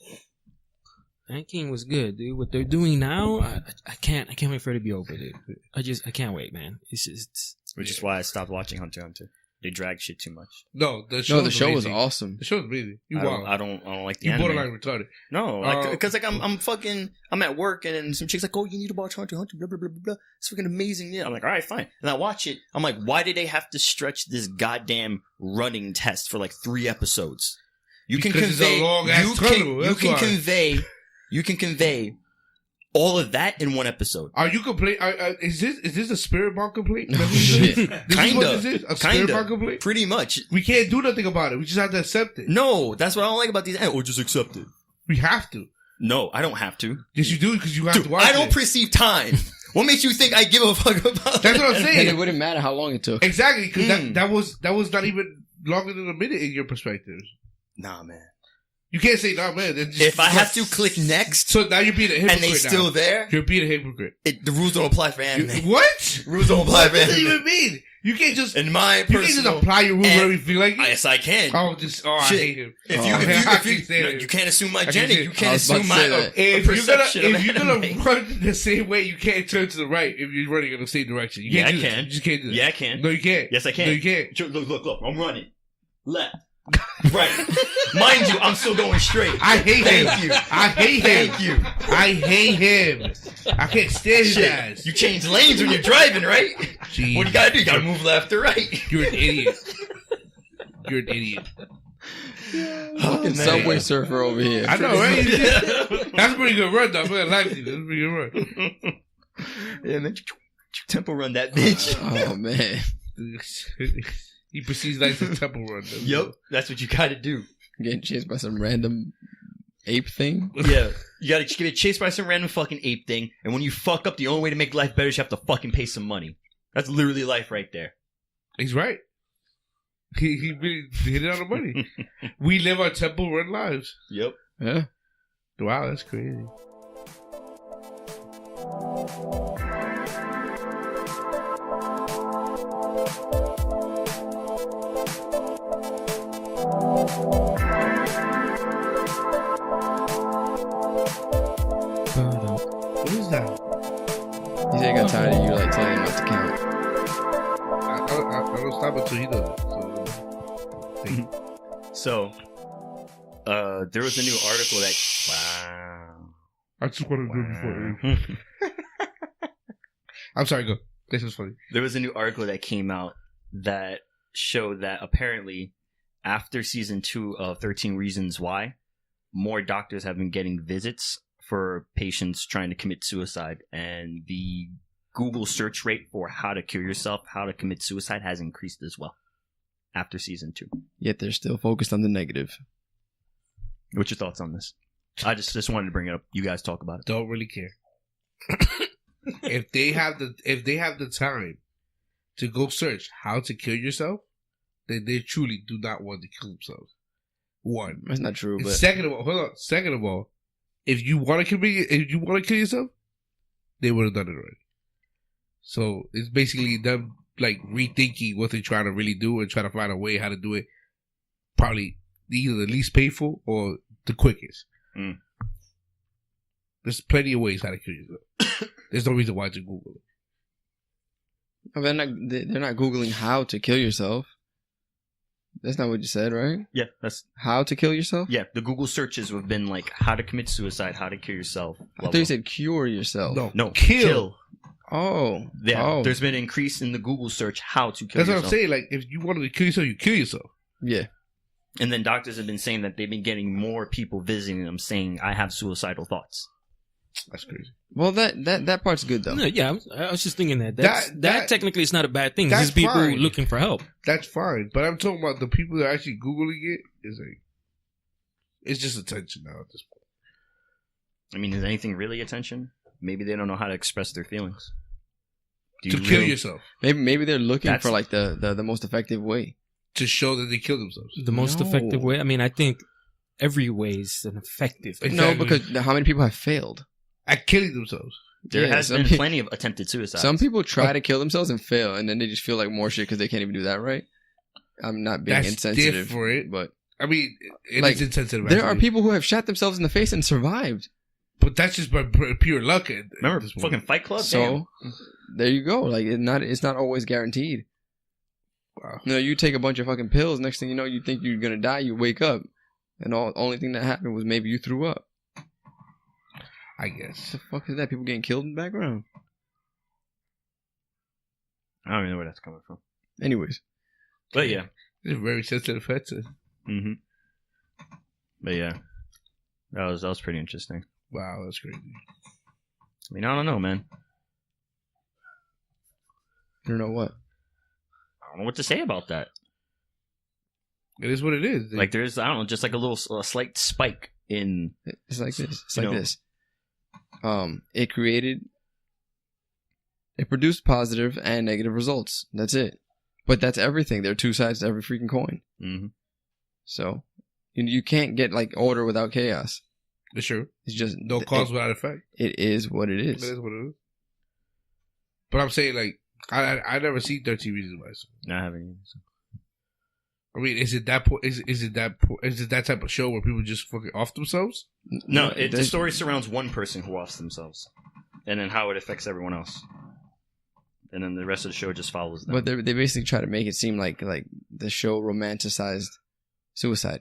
[SPEAKER 3] Ant King was good, dude. What they're doing now, I can't wait for it to be over, dude. I can't wait, man. It's just
[SPEAKER 1] Which is why I stopped watching Hunter x Hunter. They drag shit too much.
[SPEAKER 2] No, the show
[SPEAKER 4] The show was
[SPEAKER 2] amazing.
[SPEAKER 4] awesome.
[SPEAKER 2] The show was amazing. You
[SPEAKER 1] I
[SPEAKER 2] wild.
[SPEAKER 1] don't like the
[SPEAKER 2] You
[SPEAKER 1] anime.
[SPEAKER 2] borderline retarded.
[SPEAKER 1] No, because I'm at work and then some chick's like, oh, you need to watch Hunter x Hunter, blah blah blah blah blah. It's freaking amazing. Yeah, I'm like, all right, fine. And I watch it. I'm like, why did they have to stretch this goddamn running test for like 3 episodes? You can
[SPEAKER 2] Because it's a
[SPEAKER 1] convey,
[SPEAKER 2] long-ass tunnel, that's why.
[SPEAKER 1] you can convey all of that in one episode.
[SPEAKER 2] Are you complaining? Is this a spirit bomb complaint?
[SPEAKER 4] Oh,
[SPEAKER 2] That's what this is?
[SPEAKER 4] shit.
[SPEAKER 2] This is what this is? A spirit bomb
[SPEAKER 1] Kinda,
[SPEAKER 2] complaint?
[SPEAKER 1] pretty much.
[SPEAKER 2] We can't do nothing about it. We just have to accept it.
[SPEAKER 1] No, that's what I don't like about these. Or just accept it.
[SPEAKER 2] We have to.
[SPEAKER 1] No, I don't have to.
[SPEAKER 2] Yes, you do because you have
[SPEAKER 1] Dude,
[SPEAKER 2] to watch
[SPEAKER 1] I don't
[SPEAKER 2] it.
[SPEAKER 1] perceive time. What makes you think I give a fuck about
[SPEAKER 2] That's what I'm
[SPEAKER 4] And
[SPEAKER 2] saying.
[SPEAKER 4] it wouldn't matter how long it took.
[SPEAKER 2] Exactly, because
[SPEAKER 1] Mm.
[SPEAKER 2] that was not even longer than a minute in your perspective.
[SPEAKER 1] Nah, man.
[SPEAKER 2] You can't say, nah, man. Just,
[SPEAKER 1] If I have to click next
[SPEAKER 2] So now you're being a hypocrite
[SPEAKER 1] and they still
[SPEAKER 2] now.
[SPEAKER 1] there,
[SPEAKER 2] You're being a hypocrite.
[SPEAKER 1] the rules don't apply for anime.
[SPEAKER 2] What?
[SPEAKER 1] Rules don't apply
[SPEAKER 2] What
[SPEAKER 1] for
[SPEAKER 2] does it
[SPEAKER 1] anime.
[SPEAKER 2] even mean? You can't just
[SPEAKER 1] In my
[SPEAKER 2] you can't just
[SPEAKER 1] personal,
[SPEAKER 2] apply your rules
[SPEAKER 1] and-
[SPEAKER 2] wherever you feel like it.
[SPEAKER 1] yes, I can.
[SPEAKER 2] I
[SPEAKER 1] Shit.
[SPEAKER 2] hate him.
[SPEAKER 1] If
[SPEAKER 4] Oh.
[SPEAKER 1] you,
[SPEAKER 2] I
[SPEAKER 1] if
[SPEAKER 2] can't
[SPEAKER 1] you,
[SPEAKER 2] say
[SPEAKER 1] no,
[SPEAKER 2] it.
[SPEAKER 1] you can't assume my
[SPEAKER 2] I
[SPEAKER 1] gender.
[SPEAKER 2] can
[SPEAKER 1] You
[SPEAKER 2] say-
[SPEAKER 1] can't
[SPEAKER 4] I was about
[SPEAKER 1] assume
[SPEAKER 4] to
[SPEAKER 1] my
[SPEAKER 4] say that.
[SPEAKER 2] If you're
[SPEAKER 1] perception of
[SPEAKER 2] gonna
[SPEAKER 1] anime.
[SPEAKER 2] run the same way, you can't turn to the right if you're running in the same direction. You
[SPEAKER 1] Yeah,
[SPEAKER 2] can't
[SPEAKER 1] I
[SPEAKER 2] do that.
[SPEAKER 1] can.
[SPEAKER 2] You just can't do that.
[SPEAKER 1] Yeah, I can.
[SPEAKER 2] No, you can't.
[SPEAKER 1] Yes, I can.
[SPEAKER 2] No, you can't.
[SPEAKER 1] Look. I'm running. Left. Right. Mind you, I'm still going straight.
[SPEAKER 2] I hate him.
[SPEAKER 1] Thank you.
[SPEAKER 2] I hate him.
[SPEAKER 1] Thank you.
[SPEAKER 2] I hate him. I can't stand his
[SPEAKER 1] Shit.
[SPEAKER 2] ass.
[SPEAKER 1] You change lanes when you're driving, right?
[SPEAKER 2] Jeez.
[SPEAKER 1] What you gotta do? You gotta move left or right.
[SPEAKER 2] You're an idiot. You're an idiot.
[SPEAKER 1] Oh, man.
[SPEAKER 4] Subway surfer over here.
[SPEAKER 2] I know, right? That's a pretty good run, though. I'm gonna lie to you. That's a pretty good run.
[SPEAKER 1] Yeah, man. Temple run that bitch.
[SPEAKER 4] Oh man,
[SPEAKER 2] He proceeds like a temple run.
[SPEAKER 1] Yep, that's what you gotta do.
[SPEAKER 4] getting chased by some random ape thing.
[SPEAKER 1] Yeah, you gotta get chased by some random fucking ape thing, and when you fuck up, the only way to make life better is you have to fucking pay some money. That's literally life right there.
[SPEAKER 2] He's right. He really hit it on the money. We live our temple run lives.
[SPEAKER 1] Yep.
[SPEAKER 4] Yeah.
[SPEAKER 2] Wow, that's crazy. What is that?
[SPEAKER 4] He said he got tired of you like telling him not to count.
[SPEAKER 2] I don't stop until he does it. So,
[SPEAKER 1] So, there was a new article that. Wow.
[SPEAKER 2] I just want to do it before. I'm sorry, go. This is funny.
[SPEAKER 1] There was a new article that came out that showed that apparently, after season 2 of 13 Reasons Why, more doctors have been getting visits for patients trying to commit suicide, and the Google search rate for how to kill yourself, how to commit suicide has increased as well after season 2.
[SPEAKER 4] Yet they're still focused on the negative.
[SPEAKER 1] What's your thoughts on this? I just wanted to bring it up. You guys talk about it.
[SPEAKER 2] Don't really care. If they have the time to go search how to kill yourself, then they truly do not want to kill themselves. One.
[SPEAKER 4] That's not true,
[SPEAKER 2] And
[SPEAKER 4] but
[SPEAKER 2] second of all, hold on. Second of all, if you want to kill yourself, they would have done it already. So it's basically them like rethinking what they're trying to really do and trying to find a way how to do it. Probably either the least painful or the quickest.
[SPEAKER 1] Mm.
[SPEAKER 2] There's plenty of ways how to kill yourself. There's no reason why to Google it.
[SPEAKER 4] they're not googling how to kill yourself. That's not what you said, right?
[SPEAKER 1] Yeah, that's
[SPEAKER 4] How to kill yourself?
[SPEAKER 1] yeah. The Google searches have been like how to commit suicide, how to kill yourself.
[SPEAKER 4] I thought you said cure yourself.
[SPEAKER 2] No,
[SPEAKER 1] kill.
[SPEAKER 4] Oh.
[SPEAKER 1] Yeah,
[SPEAKER 4] Oh.
[SPEAKER 1] there's been an increase in the Google search how to kill
[SPEAKER 2] That's what
[SPEAKER 1] yourself.
[SPEAKER 2] I'm saying. Like, if you wanted to kill yourself, you kill yourself.
[SPEAKER 4] Yeah.
[SPEAKER 1] And then doctors have been saying that they've been getting more people visiting them saying, I have suicidal thoughts.
[SPEAKER 2] That's crazy.
[SPEAKER 4] Well, that part's good though.
[SPEAKER 3] No, yeah, I was just thinking that technically is not a bad thing. It's
[SPEAKER 2] that's
[SPEAKER 3] just people
[SPEAKER 2] fine.
[SPEAKER 3] looking for help.
[SPEAKER 2] That's fine, but I'm talking about the people that are actually Googling it. Is like, it's just attention now at this point.
[SPEAKER 1] I mean, is anything really attention? Maybe they don't know how to express their feelings. Do
[SPEAKER 2] To
[SPEAKER 1] you
[SPEAKER 2] kill
[SPEAKER 1] really-
[SPEAKER 2] yourself.
[SPEAKER 4] Maybe they're looking
[SPEAKER 1] That's-
[SPEAKER 4] for like the most effective way.
[SPEAKER 2] To show that they killed themselves.
[SPEAKER 3] The most
[SPEAKER 4] No.
[SPEAKER 3] effective way. I mean, I think every way is an effective.
[SPEAKER 2] Exactly.
[SPEAKER 4] No, because how many people have failed?
[SPEAKER 2] At killing themselves.
[SPEAKER 1] There
[SPEAKER 4] Yeah,
[SPEAKER 1] has
[SPEAKER 4] some
[SPEAKER 1] been
[SPEAKER 4] pe-
[SPEAKER 1] plenty of attempted suicides.
[SPEAKER 4] Some people try to kill themselves and fail, and then they just feel like more shit because they can't even do that right. I'm not being
[SPEAKER 2] That's
[SPEAKER 4] insensitive,
[SPEAKER 2] different.
[SPEAKER 4] but
[SPEAKER 2] I mean, it
[SPEAKER 4] Like,
[SPEAKER 2] is insensitive.
[SPEAKER 4] there are
[SPEAKER 2] actually.
[SPEAKER 4] people who have shot themselves in the face and survived.
[SPEAKER 2] But that's just by pure luck.
[SPEAKER 1] Remember fucking Fight Club?
[SPEAKER 4] So there you go. Like it's not always guaranteed.
[SPEAKER 2] Wow.
[SPEAKER 4] You know, you take a bunch of fucking pills. Next thing you know, you think you're gonna die. You wake up, and only thing that happened was maybe you threw up.
[SPEAKER 2] I guess.
[SPEAKER 4] What the fuck is that? People getting killed in the background.
[SPEAKER 1] I don't even know where that's coming from.
[SPEAKER 4] Anyways,
[SPEAKER 1] But yeah.
[SPEAKER 2] It's a very sensitive offensive.
[SPEAKER 1] Mm-hmm. But yeah. That was pretty interesting.
[SPEAKER 2] Wow, that's crazy.
[SPEAKER 1] I mean, I don't know, man.
[SPEAKER 4] I don't know what.
[SPEAKER 1] I don't know what to say about that.
[SPEAKER 2] It is what it is.
[SPEAKER 1] Like, there's, I don't know, just like a slight spike in.
[SPEAKER 4] It's like this. It's
[SPEAKER 1] You
[SPEAKER 4] like
[SPEAKER 1] know.
[SPEAKER 4] this. It produced positive and negative results. That's it. But that's everything. There are two sides to every freaking coin.
[SPEAKER 1] Mm-hmm.
[SPEAKER 4] So you can't get like order without chaos.
[SPEAKER 2] It's true.
[SPEAKER 4] It's just
[SPEAKER 2] No cause without effect.
[SPEAKER 4] It is what it
[SPEAKER 2] It
[SPEAKER 4] is.
[SPEAKER 2] is what it is. But I'm saying, like, I never seen 13 Reasons Why. So.
[SPEAKER 1] Not having.
[SPEAKER 2] I mean, is it that type of show where people just fucking off themselves?
[SPEAKER 1] No, the
[SPEAKER 4] there's-
[SPEAKER 1] story surrounds one person who offs themselves, and then how it affects everyone else, and then the rest of the show just follows them.
[SPEAKER 4] But they basically try to make it seem like the show romanticized suicide.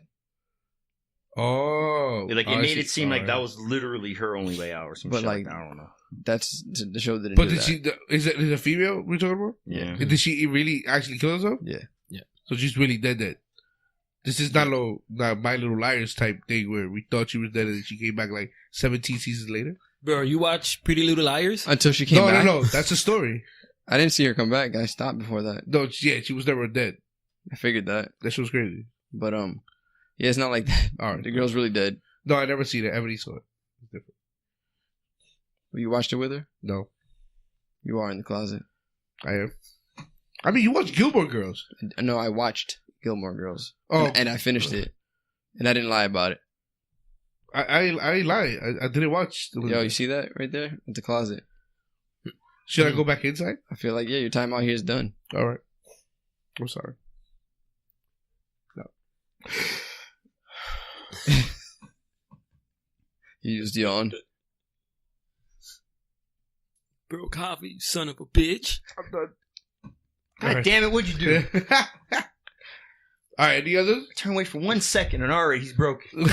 [SPEAKER 2] Oh,
[SPEAKER 1] Like, it
[SPEAKER 2] I
[SPEAKER 1] made
[SPEAKER 2] see.
[SPEAKER 1] it seem like
[SPEAKER 2] Alright.
[SPEAKER 1] that was literally her only way out, or some
[SPEAKER 4] But,
[SPEAKER 1] shit
[SPEAKER 4] like,
[SPEAKER 1] like that. I don't know.
[SPEAKER 4] That's the show didn't
[SPEAKER 2] But
[SPEAKER 4] do
[SPEAKER 2] did
[SPEAKER 4] that.
[SPEAKER 2] she? Is it a female we're talking about?
[SPEAKER 1] Yeah.
[SPEAKER 2] Did she really actually kill herself?
[SPEAKER 4] Yeah.
[SPEAKER 2] So she's really dead. This is not My Little Liars type thing where we thought she was dead and then she came back like 17 seasons later.
[SPEAKER 3] Bro, you watch Pretty Little Liars?
[SPEAKER 4] Until she came back.
[SPEAKER 2] No. That's a story.
[SPEAKER 4] I didn't see her come back. I stopped before that.
[SPEAKER 2] No, yeah, she was never dead.
[SPEAKER 4] I figured that.
[SPEAKER 2] That shit was crazy.
[SPEAKER 4] But yeah, it's not like that.
[SPEAKER 2] All right.
[SPEAKER 4] The girl's really dead.
[SPEAKER 2] No, I never seen it. Ebony saw it. It's different.
[SPEAKER 4] You watched it with her?
[SPEAKER 2] No,
[SPEAKER 4] You are in the closet.
[SPEAKER 2] I am. I mean, you watch Gilmore Girls.
[SPEAKER 4] No, I watched Gilmore Girls.
[SPEAKER 2] Oh,
[SPEAKER 4] And I finished it. And I didn't lie about it.
[SPEAKER 2] I ain't lying. I didn't watch.
[SPEAKER 4] Yo, you see that right there? At the closet.
[SPEAKER 2] Should I go back inside?
[SPEAKER 4] I feel like, yeah, your time out here is done.
[SPEAKER 2] All right. I'm sorry. No.
[SPEAKER 4] You just yawned.
[SPEAKER 3] Bro, coffee, you son of a bitch.
[SPEAKER 2] I'm done.
[SPEAKER 1] God damn it! What'd you do?
[SPEAKER 2] All right. Any others?
[SPEAKER 1] Turn away for 1 second, and already he's broken.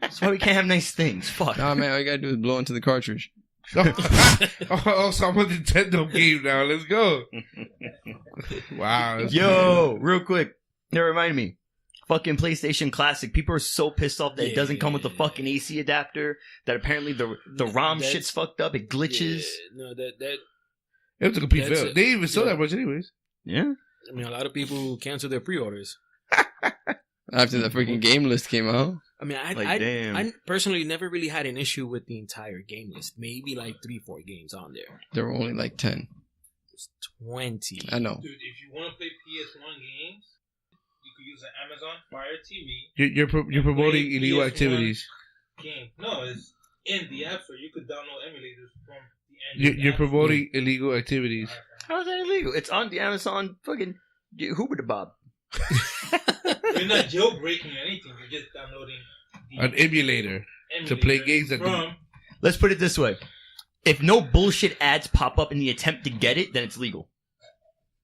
[SPEAKER 1] That's why we can't have nice things. Fuck.
[SPEAKER 4] Nah, man, all you gotta do is blow into the cartridge.
[SPEAKER 2] Oh, so I'm a Nintendo game now. Let's go. Wow. that's
[SPEAKER 1] Yo, real quick. That reminded me. Fucking PlayStation Classic. People are so pissed off that it doesn't come with the fucking AC adapter. That apparently the ROM
[SPEAKER 3] That's-
[SPEAKER 1] shit's fucked up. It glitches.
[SPEAKER 3] Yeah, no, that.
[SPEAKER 2] It was a complete
[SPEAKER 3] That's
[SPEAKER 2] fail.
[SPEAKER 3] it.
[SPEAKER 2] They didn't even sell
[SPEAKER 3] Yeah.
[SPEAKER 2] that much, anyways.
[SPEAKER 1] Yeah.
[SPEAKER 3] I mean, a lot of people cancel their pre-orders.
[SPEAKER 4] After the freaking game list came out.
[SPEAKER 3] I mean,
[SPEAKER 1] Damn.
[SPEAKER 3] I personally never really had an issue with the entire game list. Maybe like 3-4 games on there.
[SPEAKER 4] There were only like 10.
[SPEAKER 3] It's 20.
[SPEAKER 4] I know.
[SPEAKER 5] Dude, if you want to play PS1 games, you could use an Amazon Fire TV
[SPEAKER 2] You're promoting
[SPEAKER 5] Play
[SPEAKER 2] illegal
[SPEAKER 5] PS1.
[SPEAKER 2] activities.
[SPEAKER 5] game. No, it's in the app store. You could download emulators from the end.
[SPEAKER 2] You're promoting illegal activities.
[SPEAKER 1] How is that illegal? It's on the Amazon fucking Hoover the Bob.
[SPEAKER 5] You're not jailbreaking anything. You're just downloading the
[SPEAKER 2] An emulator to play
[SPEAKER 5] emulator
[SPEAKER 2] games that
[SPEAKER 5] from.
[SPEAKER 1] Let's put it this way. If no bullshit ads pop up in the attempt to get it, then it's legal.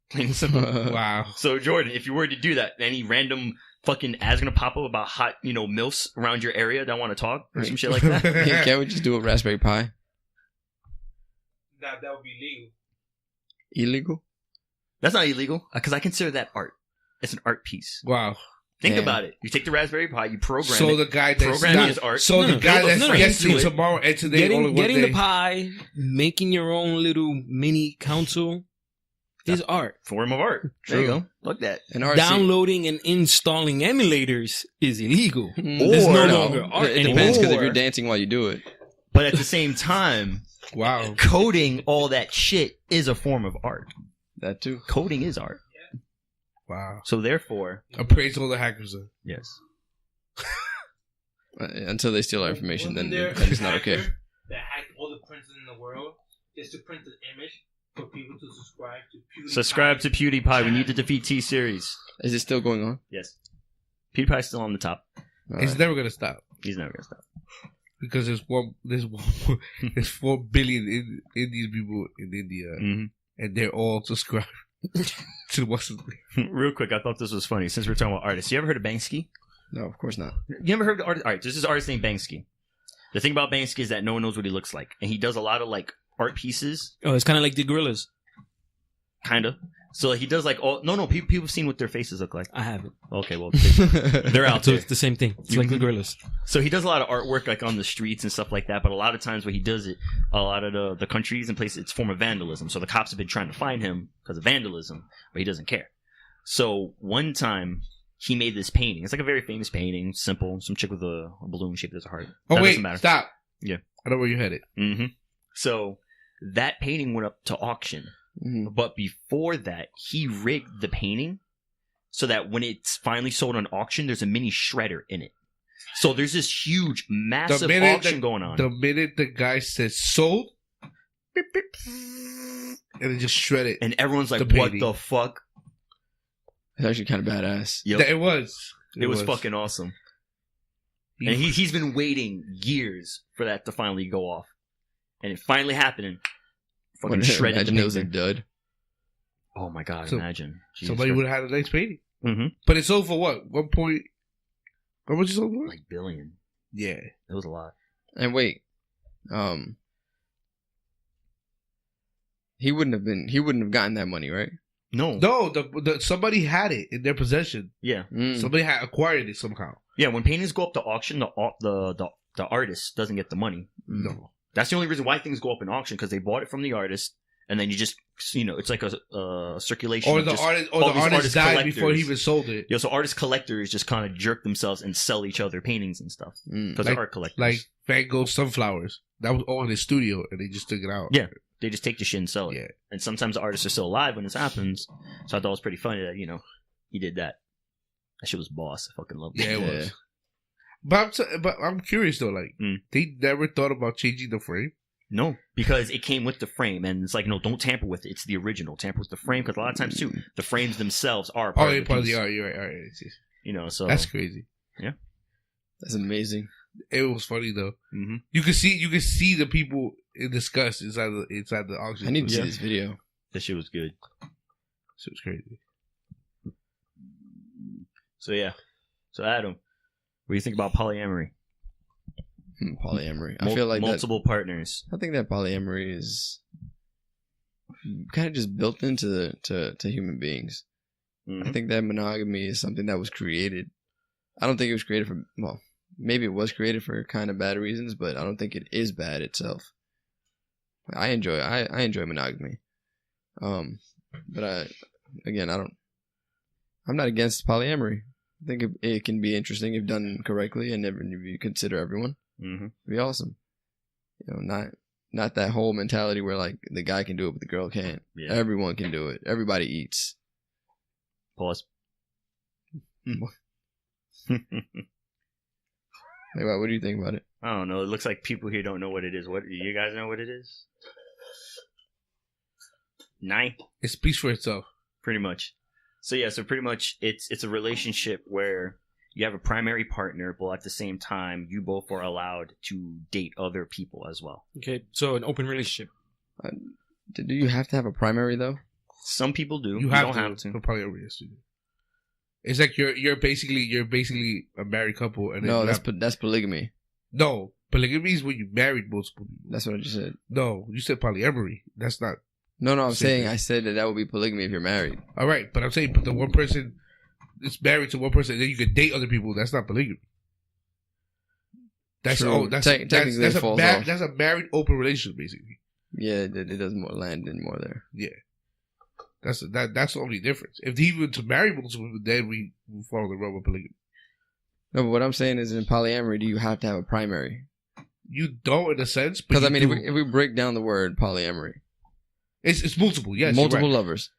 [SPEAKER 1] Plain and simple.
[SPEAKER 2] Wow.
[SPEAKER 1] So Jordan, if you were to do that, any random fucking ads gonna pop up about hot, MILFs around your area that want to talk or some shit like that?
[SPEAKER 4] Hey, can't we just do a Raspberry Pi?
[SPEAKER 5] That would be legal.
[SPEAKER 4] Illegal?
[SPEAKER 1] That's not illegal because I consider that art. It's an art piece.
[SPEAKER 2] Wow.
[SPEAKER 1] Think
[SPEAKER 4] Yeah.
[SPEAKER 1] about it. You take the Raspberry Pi, you program
[SPEAKER 2] So
[SPEAKER 1] it.
[SPEAKER 2] the guy that's
[SPEAKER 1] Programming
[SPEAKER 2] not,
[SPEAKER 1] is art.
[SPEAKER 2] so
[SPEAKER 3] No,
[SPEAKER 2] the
[SPEAKER 3] no,
[SPEAKER 2] guy
[SPEAKER 1] no,
[SPEAKER 2] that's
[SPEAKER 1] no, no,
[SPEAKER 2] guessing
[SPEAKER 1] into it.
[SPEAKER 2] tomorrow and today only one
[SPEAKER 3] Getting
[SPEAKER 2] day.
[SPEAKER 3] the pie, making your own little mini console is art.
[SPEAKER 1] Form of art. There you go. Look that.
[SPEAKER 4] And RC,
[SPEAKER 3] Downloading and installing emulators is illegal.
[SPEAKER 4] Mm,
[SPEAKER 3] It's no
[SPEAKER 1] Or-
[SPEAKER 3] longer art
[SPEAKER 4] It
[SPEAKER 3] anymore.
[SPEAKER 4] depends because if
[SPEAKER 1] Or-
[SPEAKER 4] you're dancing while you do it.
[SPEAKER 1] But at the same time,
[SPEAKER 2] Wow.
[SPEAKER 1] coding all that shit is a form of art.
[SPEAKER 4] That too.
[SPEAKER 1] Coding is art.
[SPEAKER 2] Wow.
[SPEAKER 1] So therefore,
[SPEAKER 2] I praise all the hackers. Then.
[SPEAKER 1] yes.
[SPEAKER 4] Until they steal our information, then
[SPEAKER 5] Wasn't there
[SPEAKER 4] then it's
[SPEAKER 5] a
[SPEAKER 4] not okay.
[SPEAKER 5] hacker that hacked all the printers in the world just to print an image for people to subscribe to PewDiePie.
[SPEAKER 1] Subscribe to PewDiePie. We need to defeat T-Series.
[SPEAKER 4] Is it still going on?
[SPEAKER 1] Yes. PewDiePie's still on the top.
[SPEAKER 4] All
[SPEAKER 2] It's
[SPEAKER 4] right.
[SPEAKER 2] never gonna stop
[SPEAKER 1] He's never gonna stop.
[SPEAKER 2] because there's 4 billion Indian people in India,
[SPEAKER 1] Mm-hmm.
[SPEAKER 2] and they're all subscribed to what's his name.
[SPEAKER 1] Real quick, I thought this was funny since we're talking about artists. You ever heard of Banksy?
[SPEAKER 4] No, of course not.
[SPEAKER 1] You ever heard of artist? All right, there's this artist named Banksy. The thing about Banksy is that no one knows what he looks like, and he does a lot of like art pieces,
[SPEAKER 3] Oh, it's kind of like the gorillas.
[SPEAKER 1] kind of. So he does like all. No, people have seen what their faces look like.
[SPEAKER 3] I haven't.
[SPEAKER 1] Okay, well, they're out
[SPEAKER 3] So
[SPEAKER 1] there.
[SPEAKER 3] it's the same thing. It's like the gorillas.
[SPEAKER 1] So he does a lot of artwork like on the streets and stuff like that. But a lot of times when he does it, a lot of the countries and places, it's a form of vandalism. So the cops have been trying to find him because of vandalism, but he doesn't care. So one time he made this painting. It's like a very famous painting, simple. Some chick with a balloon shaped as a heart.
[SPEAKER 2] Oh
[SPEAKER 1] That
[SPEAKER 2] wait,
[SPEAKER 1] doesn't matter.
[SPEAKER 2] stop.
[SPEAKER 1] Yeah.
[SPEAKER 2] I know where you're headed.
[SPEAKER 1] Mm-hmm. So that painting went up to auction.
[SPEAKER 4] Mhm.
[SPEAKER 1] But before that, he rigged the painting so that when it's finally sold on auction, there's a mini shredder in it. So there's this huge, massive
[SPEAKER 2] minute
[SPEAKER 1] auction going on.
[SPEAKER 2] The minute the guy says sold, beep, beep, and it just shredded.
[SPEAKER 1] And everyone's like,
[SPEAKER 2] The
[SPEAKER 1] what
[SPEAKER 2] painting.
[SPEAKER 1] the fuck?
[SPEAKER 4] It's actually kind of badass.
[SPEAKER 1] Yep.
[SPEAKER 2] It was.
[SPEAKER 1] It was fucking awesome. And he's been waiting years for that to finally go off. And it finally happened and fucking shredded the
[SPEAKER 4] Imagine it was a
[SPEAKER 1] painting.
[SPEAKER 4] dud.
[SPEAKER 1] Oh my god,
[SPEAKER 2] So-
[SPEAKER 1] imagine. Jesus
[SPEAKER 2] Somebody
[SPEAKER 1] Christ.
[SPEAKER 2] would have had a nice painting.
[SPEAKER 1] Mhm.
[SPEAKER 2] But it's sold for what? 1 point. How much is it sold for?
[SPEAKER 1] Like billion.
[SPEAKER 2] Yeah.
[SPEAKER 1] It was a lot.
[SPEAKER 4] And wait, he wouldn't have gotten that money, right?
[SPEAKER 1] No.
[SPEAKER 2] No, the somebody had it in their possession.
[SPEAKER 1] Yeah.
[SPEAKER 4] Mm.
[SPEAKER 2] Somebody had acquired it somehow.
[SPEAKER 1] Yeah, when paintings go up to auction, the artist doesn't get the money.
[SPEAKER 2] No.
[SPEAKER 1] That's the only reason why things go up in auction, because they bought it from the artist, and then you just, it's like a circulation.
[SPEAKER 2] Or
[SPEAKER 1] of
[SPEAKER 2] the
[SPEAKER 1] just
[SPEAKER 2] artist,
[SPEAKER 1] all
[SPEAKER 2] or the
[SPEAKER 1] these
[SPEAKER 2] artist
[SPEAKER 1] artist
[SPEAKER 2] died before he
[SPEAKER 1] collectors.
[SPEAKER 2] even sold it.
[SPEAKER 1] So artist collectors just kind of jerk themselves and sell each other paintings and stuff
[SPEAKER 4] Mm.
[SPEAKER 1] because
[SPEAKER 2] Like-
[SPEAKER 1] they're art collectors.
[SPEAKER 2] Like Van Gogh's Sunflowers. That was all in his studio, and they just took it out.
[SPEAKER 1] Yeah. They just take the shit and sell it.
[SPEAKER 2] Yeah.
[SPEAKER 1] And sometimes the artists are still alive when this happens. So I thought it was pretty funny that, he did that. That shit was boss. I fucking loved it.
[SPEAKER 2] Yeah, it
[SPEAKER 4] Yeah.
[SPEAKER 2] was. But I'm curious though. Like
[SPEAKER 1] Mm.
[SPEAKER 2] they never thought about changing the frame.
[SPEAKER 1] No, because it came with the frame, and it's like, no, don't tamper with it. It's the original. Tamper with the frame, because a lot of times too, the frames themselves are a part
[SPEAKER 2] Oh,
[SPEAKER 1] of
[SPEAKER 2] yeah,
[SPEAKER 1] the
[SPEAKER 2] part of
[SPEAKER 1] piece.
[SPEAKER 2] the art. You're right. All right.
[SPEAKER 1] So
[SPEAKER 2] That's crazy.
[SPEAKER 4] That's amazing.
[SPEAKER 2] It was funny though.
[SPEAKER 1] Mhm.
[SPEAKER 2] You could see the people in disgust inside the auction.
[SPEAKER 4] I need to see
[SPEAKER 1] Yeah.
[SPEAKER 4] this video.
[SPEAKER 1] that shit was good.
[SPEAKER 2] It was crazy.
[SPEAKER 1] So yeah. So Adam, what do you think about polyamory?
[SPEAKER 4] Polyamory. I feel like
[SPEAKER 1] multiple partners.
[SPEAKER 4] I think that polyamory is kind of just built into to human beings.
[SPEAKER 1] Mhm.
[SPEAKER 4] I think that monogamy is something that was created. I don't think it was created for, well, maybe it was created for kind of bad reasons, but I don't think it is bad itself. I enjoy monogamy. But I'm not against polyamory. I think it can be interesting if done correctly and if you consider everyone.
[SPEAKER 1] Mhm.
[SPEAKER 4] It'd be awesome. Not that whole mentality where like the guy can do it but the girl can't.
[SPEAKER 1] Yeah.
[SPEAKER 4] Everyone can do it. Everybody eats.
[SPEAKER 1] Pause.
[SPEAKER 4] Like, what do you think about it?
[SPEAKER 1] I don't know. It looks like people here don't know what it is. What, you guys know what it is? Nine,
[SPEAKER 2] It speaks for itself.
[SPEAKER 1] pretty much. So yeah, pretty much it's a relationship where you have a primary partner, but at the same time you both are allowed to date other people as well.
[SPEAKER 3] Okay, so an open relationship.
[SPEAKER 4] Do you have to have a primary though?
[SPEAKER 1] Some people do.
[SPEAKER 2] You
[SPEAKER 1] don't
[SPEAKER 2] have
[SPEAKER 1] have
[SPEAKER 2] to.
[SPEAKER 1] to.
[SPEAKER 2] Probably over here, student. It's like you're basically a married couple, and then
[SPEAKER 4] No,
[SPEAKER 2] you
[SPEAKER 4] that's
[SPEAKER 2] have-
[SPEAKER 4] that's polygamy.
[SPEAKER 2] no polygamy is when you married multiple people.
[SPEAKER 4] That's what I just said.
[SPEAKER 2] No, you said polyamory. That's not
[SPEAKER 4] No, I'm
[SPEAKER 2] Same
[SPEAKER 4] saying
[SPEAKER 2] thing.
[SPEAKER 4] I said that would be polygamy if you're married.
[SPEAKER 2] all right. But I'm saying, but the one person it's married to one person, and then you can date other people. That's not polygamy. That's
[SPEAKER 4] True. Technically, it falls off.
[SPEAKER 2] That's a married open relationship, basically.
[SPEAKER 4] Yeah, it does more land in more there.
[SPEAKER 2] Yeah, that's the only difference. If he were to marry multiple people, then we follow the realm of polygamy.
[SPEAKER 4] No, but what I'm saying is, in polyamory, do you have to have a primary?
[SPEAKER 2] You don't, in a sense,
[SPEAKER 4] because I mean, if we break down the word polyamory,
[SPEAKER 2] it's multiple. Yes,
[SPEAKER 4] multiple lovers,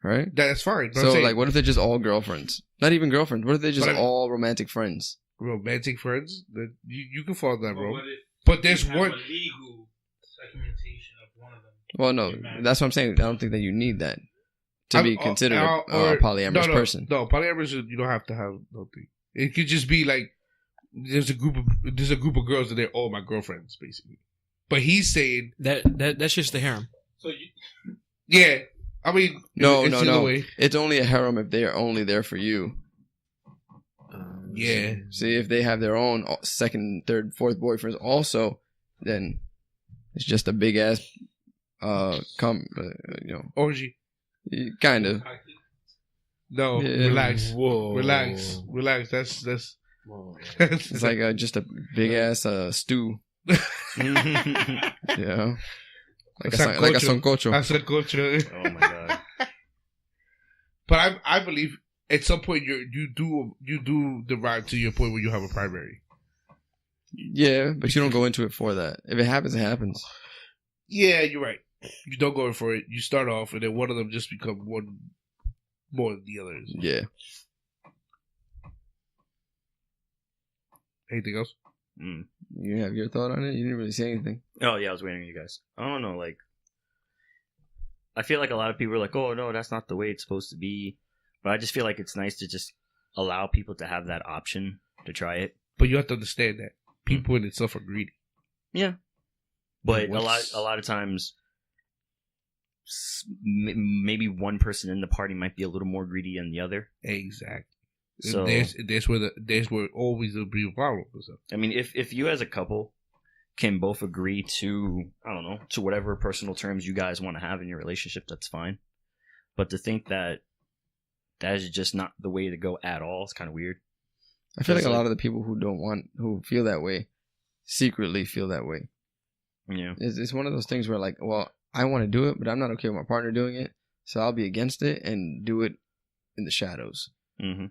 [SPEAKER 4] right?
[SPEAKER 2] That's fine.
[SPEAKER 4] So, like, what if they're just all girlfriends? Not even girlfriends. What if they're just all romantic friends?
[SPEAKER 2] Romantic friends? That you can follow that, bro.
[SPEAKER 5] What if
[SPEAKER 2] but there's
[SPEAKER 5] you have
[SPEAKER 2] one
[SPEAKER 5] a legal documentation of one of them.
[SPEAKER 4] Well, no, that's what I'm saying. I don't think that you need that to be considered a polyamorous person.
[SPEAKER 2] No, polyamorous, you don't have to have nothing. It could just be like there's a group of girls and they're all my girlfriends, basically. But he's saying
[SPEAKER 3] that's just the harem.
[SPEAKER 5] So you,
[SPEAKER 2] yeah, I mean,
[SPEAKER 4] no. It's only a harem if they are only there for you.
[SPEAKER 2] Yeah.
[SPEAKER 4] See, if they have their own second, third, fourth boyfriends also, then it's just a big ass,
[SPEAKER 2] orgy.
[SPEAKER 4] Kind of.
[SPEAKER 2] No,
[SPEAKER 4] yeah.
[SPEAKER 2] Relax.
[SPEAKER 3] Whoa.
[SPEAKER 2] Relax. That's.
[SPEAKER 3] Whoa.
[SPEAKER 4] It's like just a big ass stew. Yeah. Like a sancocho.
[SPEAKER 2] A sancocho.
[SPEAKER 1] Oh my god.
[SPEAKER 2] But I believe at some point you do derive to your point where you have a primary.
[SPEAKER 4] Yeah, but you don't go into it for that. If it happens, it happens.
[SPEAKER 2] Yeah, you're right. You don't go in for it. You start off, and then one of them just become one more than the others.
[SPEAKER 4] Yeah.
[SPEAKER 2] Anything else?
[SPEAKER 4] You have your thought on it? You didn't really say anything.
[SPEAKER 1] Oh yeah, I was waiting on you guys. I don't know, like I feel like a lot of people are like, oh no, that's not the way it's supposed to be. But I just feel like it's nice to just allow people to have that option to try it.
[SPEAKER 2] But you have to understand that people in itself are greedy.
[SPEAKER 1] Yeah. But a lot of times maybe one person in the party might be a little more greedy than the other.
[SPEAKER 2] Exactly.
[SPEAKER 1] So
[SPEAKER 2] there's where always there'll be a problem.
[SPEAKER 1] I mean, if you as a couple can both agree to, I don't know, to whatever personal terms you guys want to have in your relationship, that's fine. But to think that is just not the way to go at all, it's kind of weird.
[SPEAKER 4] I feel like a lot of the people who feel that way, secretly feel that way.
[SPEAKER 1] Yeah.
[SPEAKER 4] It's one of those things where, like, well, I want to do it, but I'm not okay with my partner doing it, so I'll be against it and do it in the shadows.
[SPEAKER 1] Mm-hmm.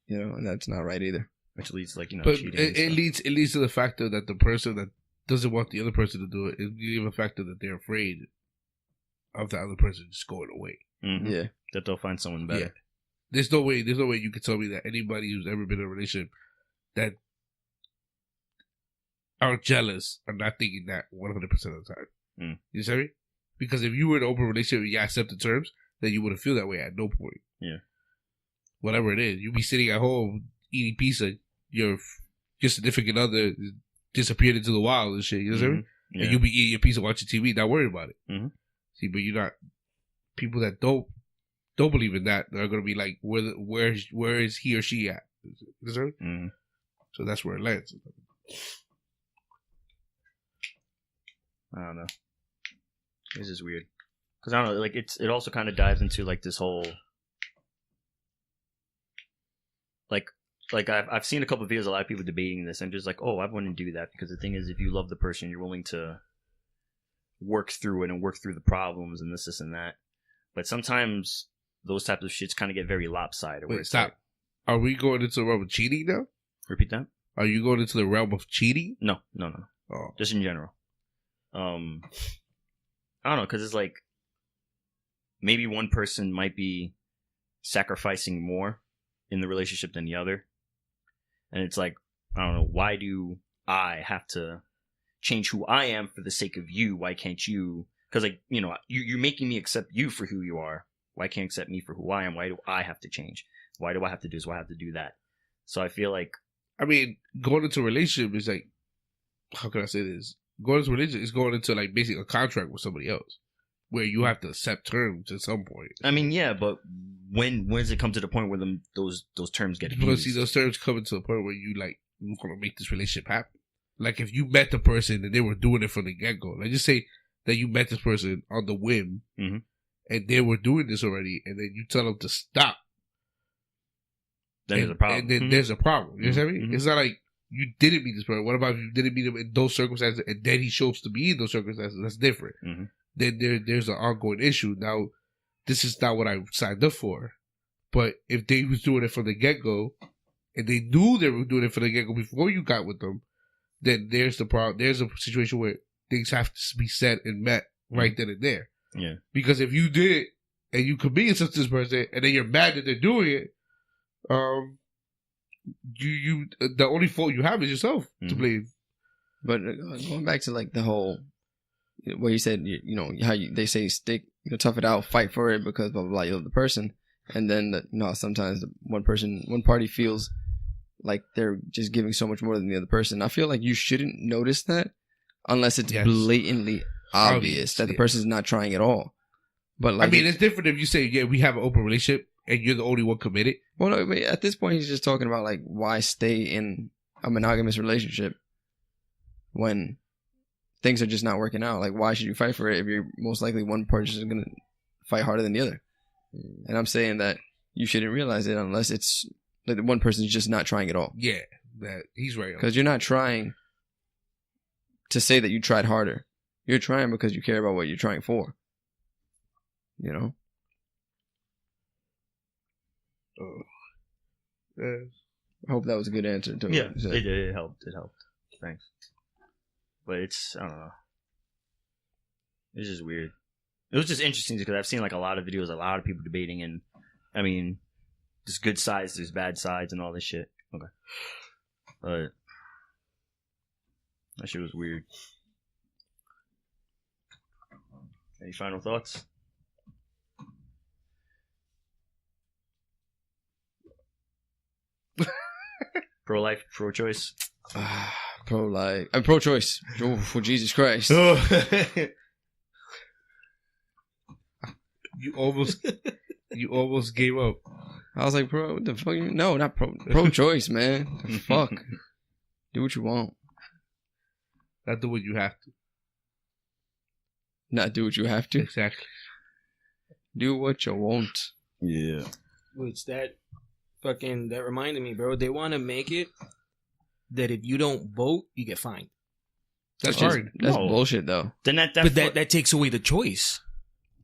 [SPEAKER 4] You know, and that's not right either.
[SPEAKER 1] Which leads, like,
[SPEAKER 2] but
[SPEAKER 1] cheating.
[SPEAKER 2] It leads to the factor that the person that doesn't want the other person to do it is the factor that they're afraid of the other person just going away.
[SPEAKER 1] Mm-hmm.
[SPEAKER 4] Yeah,
[SPEAKER 1] that they'll find someone better.
[SPEAKER 2] Yeah. There's no way you could tell me that anybody who's ever been in a relationship that are jealous are not thinking that 100% of the time. You see me? Because if you were in an open relationship and you accept the terms, then you wouldn't feel that way at no point.
[SPEAKER 1] Yeah.
[SPEAKER 2] Whatever it is, you'd be sitting at home eating pizza. Your significant other disappeared into the wild and shit. You know what I mean?
[SPEAKER 1] Yeah.
[SPEAKER 2] And you'll be eating your pizza, watching TV, not worried about it.
[SPEAKER 1] Mm-hmm.
[SPEAKER 2] See, but you're not. People that don't believe in that are gonna be like, where is he or she at? You know what I mean?
[SPEAKER 1] Mm-hmm.
[SPEAKER 2] So that's where it lands.
[SPEAKER 1] I don't know. This is weird because I don't know. Like it also kind of dives into like this whole. Like I've seen a couple of videos, a lot of people debating this, and just like, oh, I wouldn't do that because the thing is, if you love the person, you're willing to work through it and work through the problems and this and that. But sometimes those types of shits kind of get very lopsided.
[SPEAKER 2] Wait, stop. Are we going into the realm of cheating now?
[SPEAKER 1] Repeat that.
[SPEAKER 2] Are you going into the realm of cheating?
[SPEAKER 1] No.
[SPEAKER 2] Oh.
[SPEAKER 1] Just in general. I don't know, because it's like maybe one person might be sacrificing more in the relationship than the other. And it's like, I don't know, why do I have to change who I am for the sake of you? Why can't you? Because, like, you're making me accept you for who you are. Why can't you accept me for who I am? Why do I have to change? Why do I have to do this? Why do I have to do that? So I feel like...
[SPEAKER 2] I mean, going into a relationship is like... How can I say this? Going into a relationship is going into, like, basically a contract with somebody else. Where you have to accept terms at some point.
[SPEAKER 1] I mean, yeah, but when does it come to the point where those terms get abused?
[SPEAKER 2] Because see, those terms come to the point where you like want to make this relationship happen. Like if you met the person and they were doing it from the get go, like just say that you met this person on the whim,
[SPEAKER 1] mm-hmm.
[SPEAKER 2] and they were doing this already, and then you tell them to stop.
[SPEAKER 1] Then there's a problem.
[SPEAKER 2] And then there's a problem. You know what I mean?
[SPEAKER 1] Mhm.
[SPEAKER 2] It's not like you didn't meet this person. What about if you didn't meet him in those circumstances and then he shows to be in those circumstances? That's different.
[SPEAKER 1] Mhm.
[SPEAKER 2] Then there's an ongoing issue. Now, this is not what I signed up for. But if they was doing it from the get-go, and they knew they were doing it from the get-go before you got with them, then there's the problem. There's a situation where things have to be said and met right then and there.
[SPEAKER 1] Yeah.
[SPEAKER 2] Because if you did it and you committed something to this person, and then you're mad that they're doing it, you the only fault you have is yourself to
[SPEAKER 1] Mhm.
[SPEAKER 2] blame.
[SPEAKER 4] But going back to like the whole, where you said, you know, how they say stick, you know, tough it out, fight for it because blah blah blah, you love the person, and then sometimes one party feels like they're just giving so much more than the other person. I feel like you shouldn't notice that unless it's
[SPEAKER 2] Yes.
[SPEAKER 4] blatantly obvious that the
[SPEAKER 2] yeah.
[SPEAKER 4] person's not trying at all. But like,
[SPEAKER 2] I mean, it's different if you say, yeah, we have an open relationship and you're the only one committed.
[SPEAKER 4] well, no, but at this point, he's just talking about like why stay in a monogamous relationship when things are just not working out. Like, why should you fight for it if you're most likely one person is going to fight harder than the other? And I'm saying that you shouldn't realize it unless it's like the one person is just not trying at all.
[SPEAKER 2] Yeah, that he's right.
[SPEAKER 4] Because you're not trying to say that you tried harder. You're trying because you care about what you're trying for. You know? I hope that was a good answer to
[SPEAKER 1] Yeah,
[SPEAKER 4] what you said.
[SPEAKER 1] it helped. It helped. Thanks. But it's, I don't know. It's just weird. It was just interesting because I've seen like a lot of videos, a lot of people debating, and I mean, there's good sides, there's bad sides, and all this shit. Okay. But that shit was weird. Any final thoughts? Pro-life, pro-choice.
[SPEAKER 4] Pro-life. I'm pro-choice. Oh, for Jesus Christ.
[SPEAKER 2] You almost gave up.
[SPEAKER 4] I was like, what the fuck? No, not pro-choice, man. The fuck. Do what you want.
[SPEAKER 2] Not do what you have to.
[SPEAKER 4] Not do what you have to.
[SPEAKER 2] Exactly.
[SPEAKER 4] Do what you want.
[SPEAKER 1] Yeah.
[SPEAKER 3] Which that reminded me, bro. They want to make it that if you don't vote, you get fined.
[SPEAKER 2] That's
[SPEAKER 4] Which is-
[SPEAKER 2] hard.
[SPEAKER 4] That's
[SPEAKER 1] No.
[SPEAKER 4] bullshit, though.
[SPEAKER 1] Then that
[SPEAKER 3] But that takes away the choice.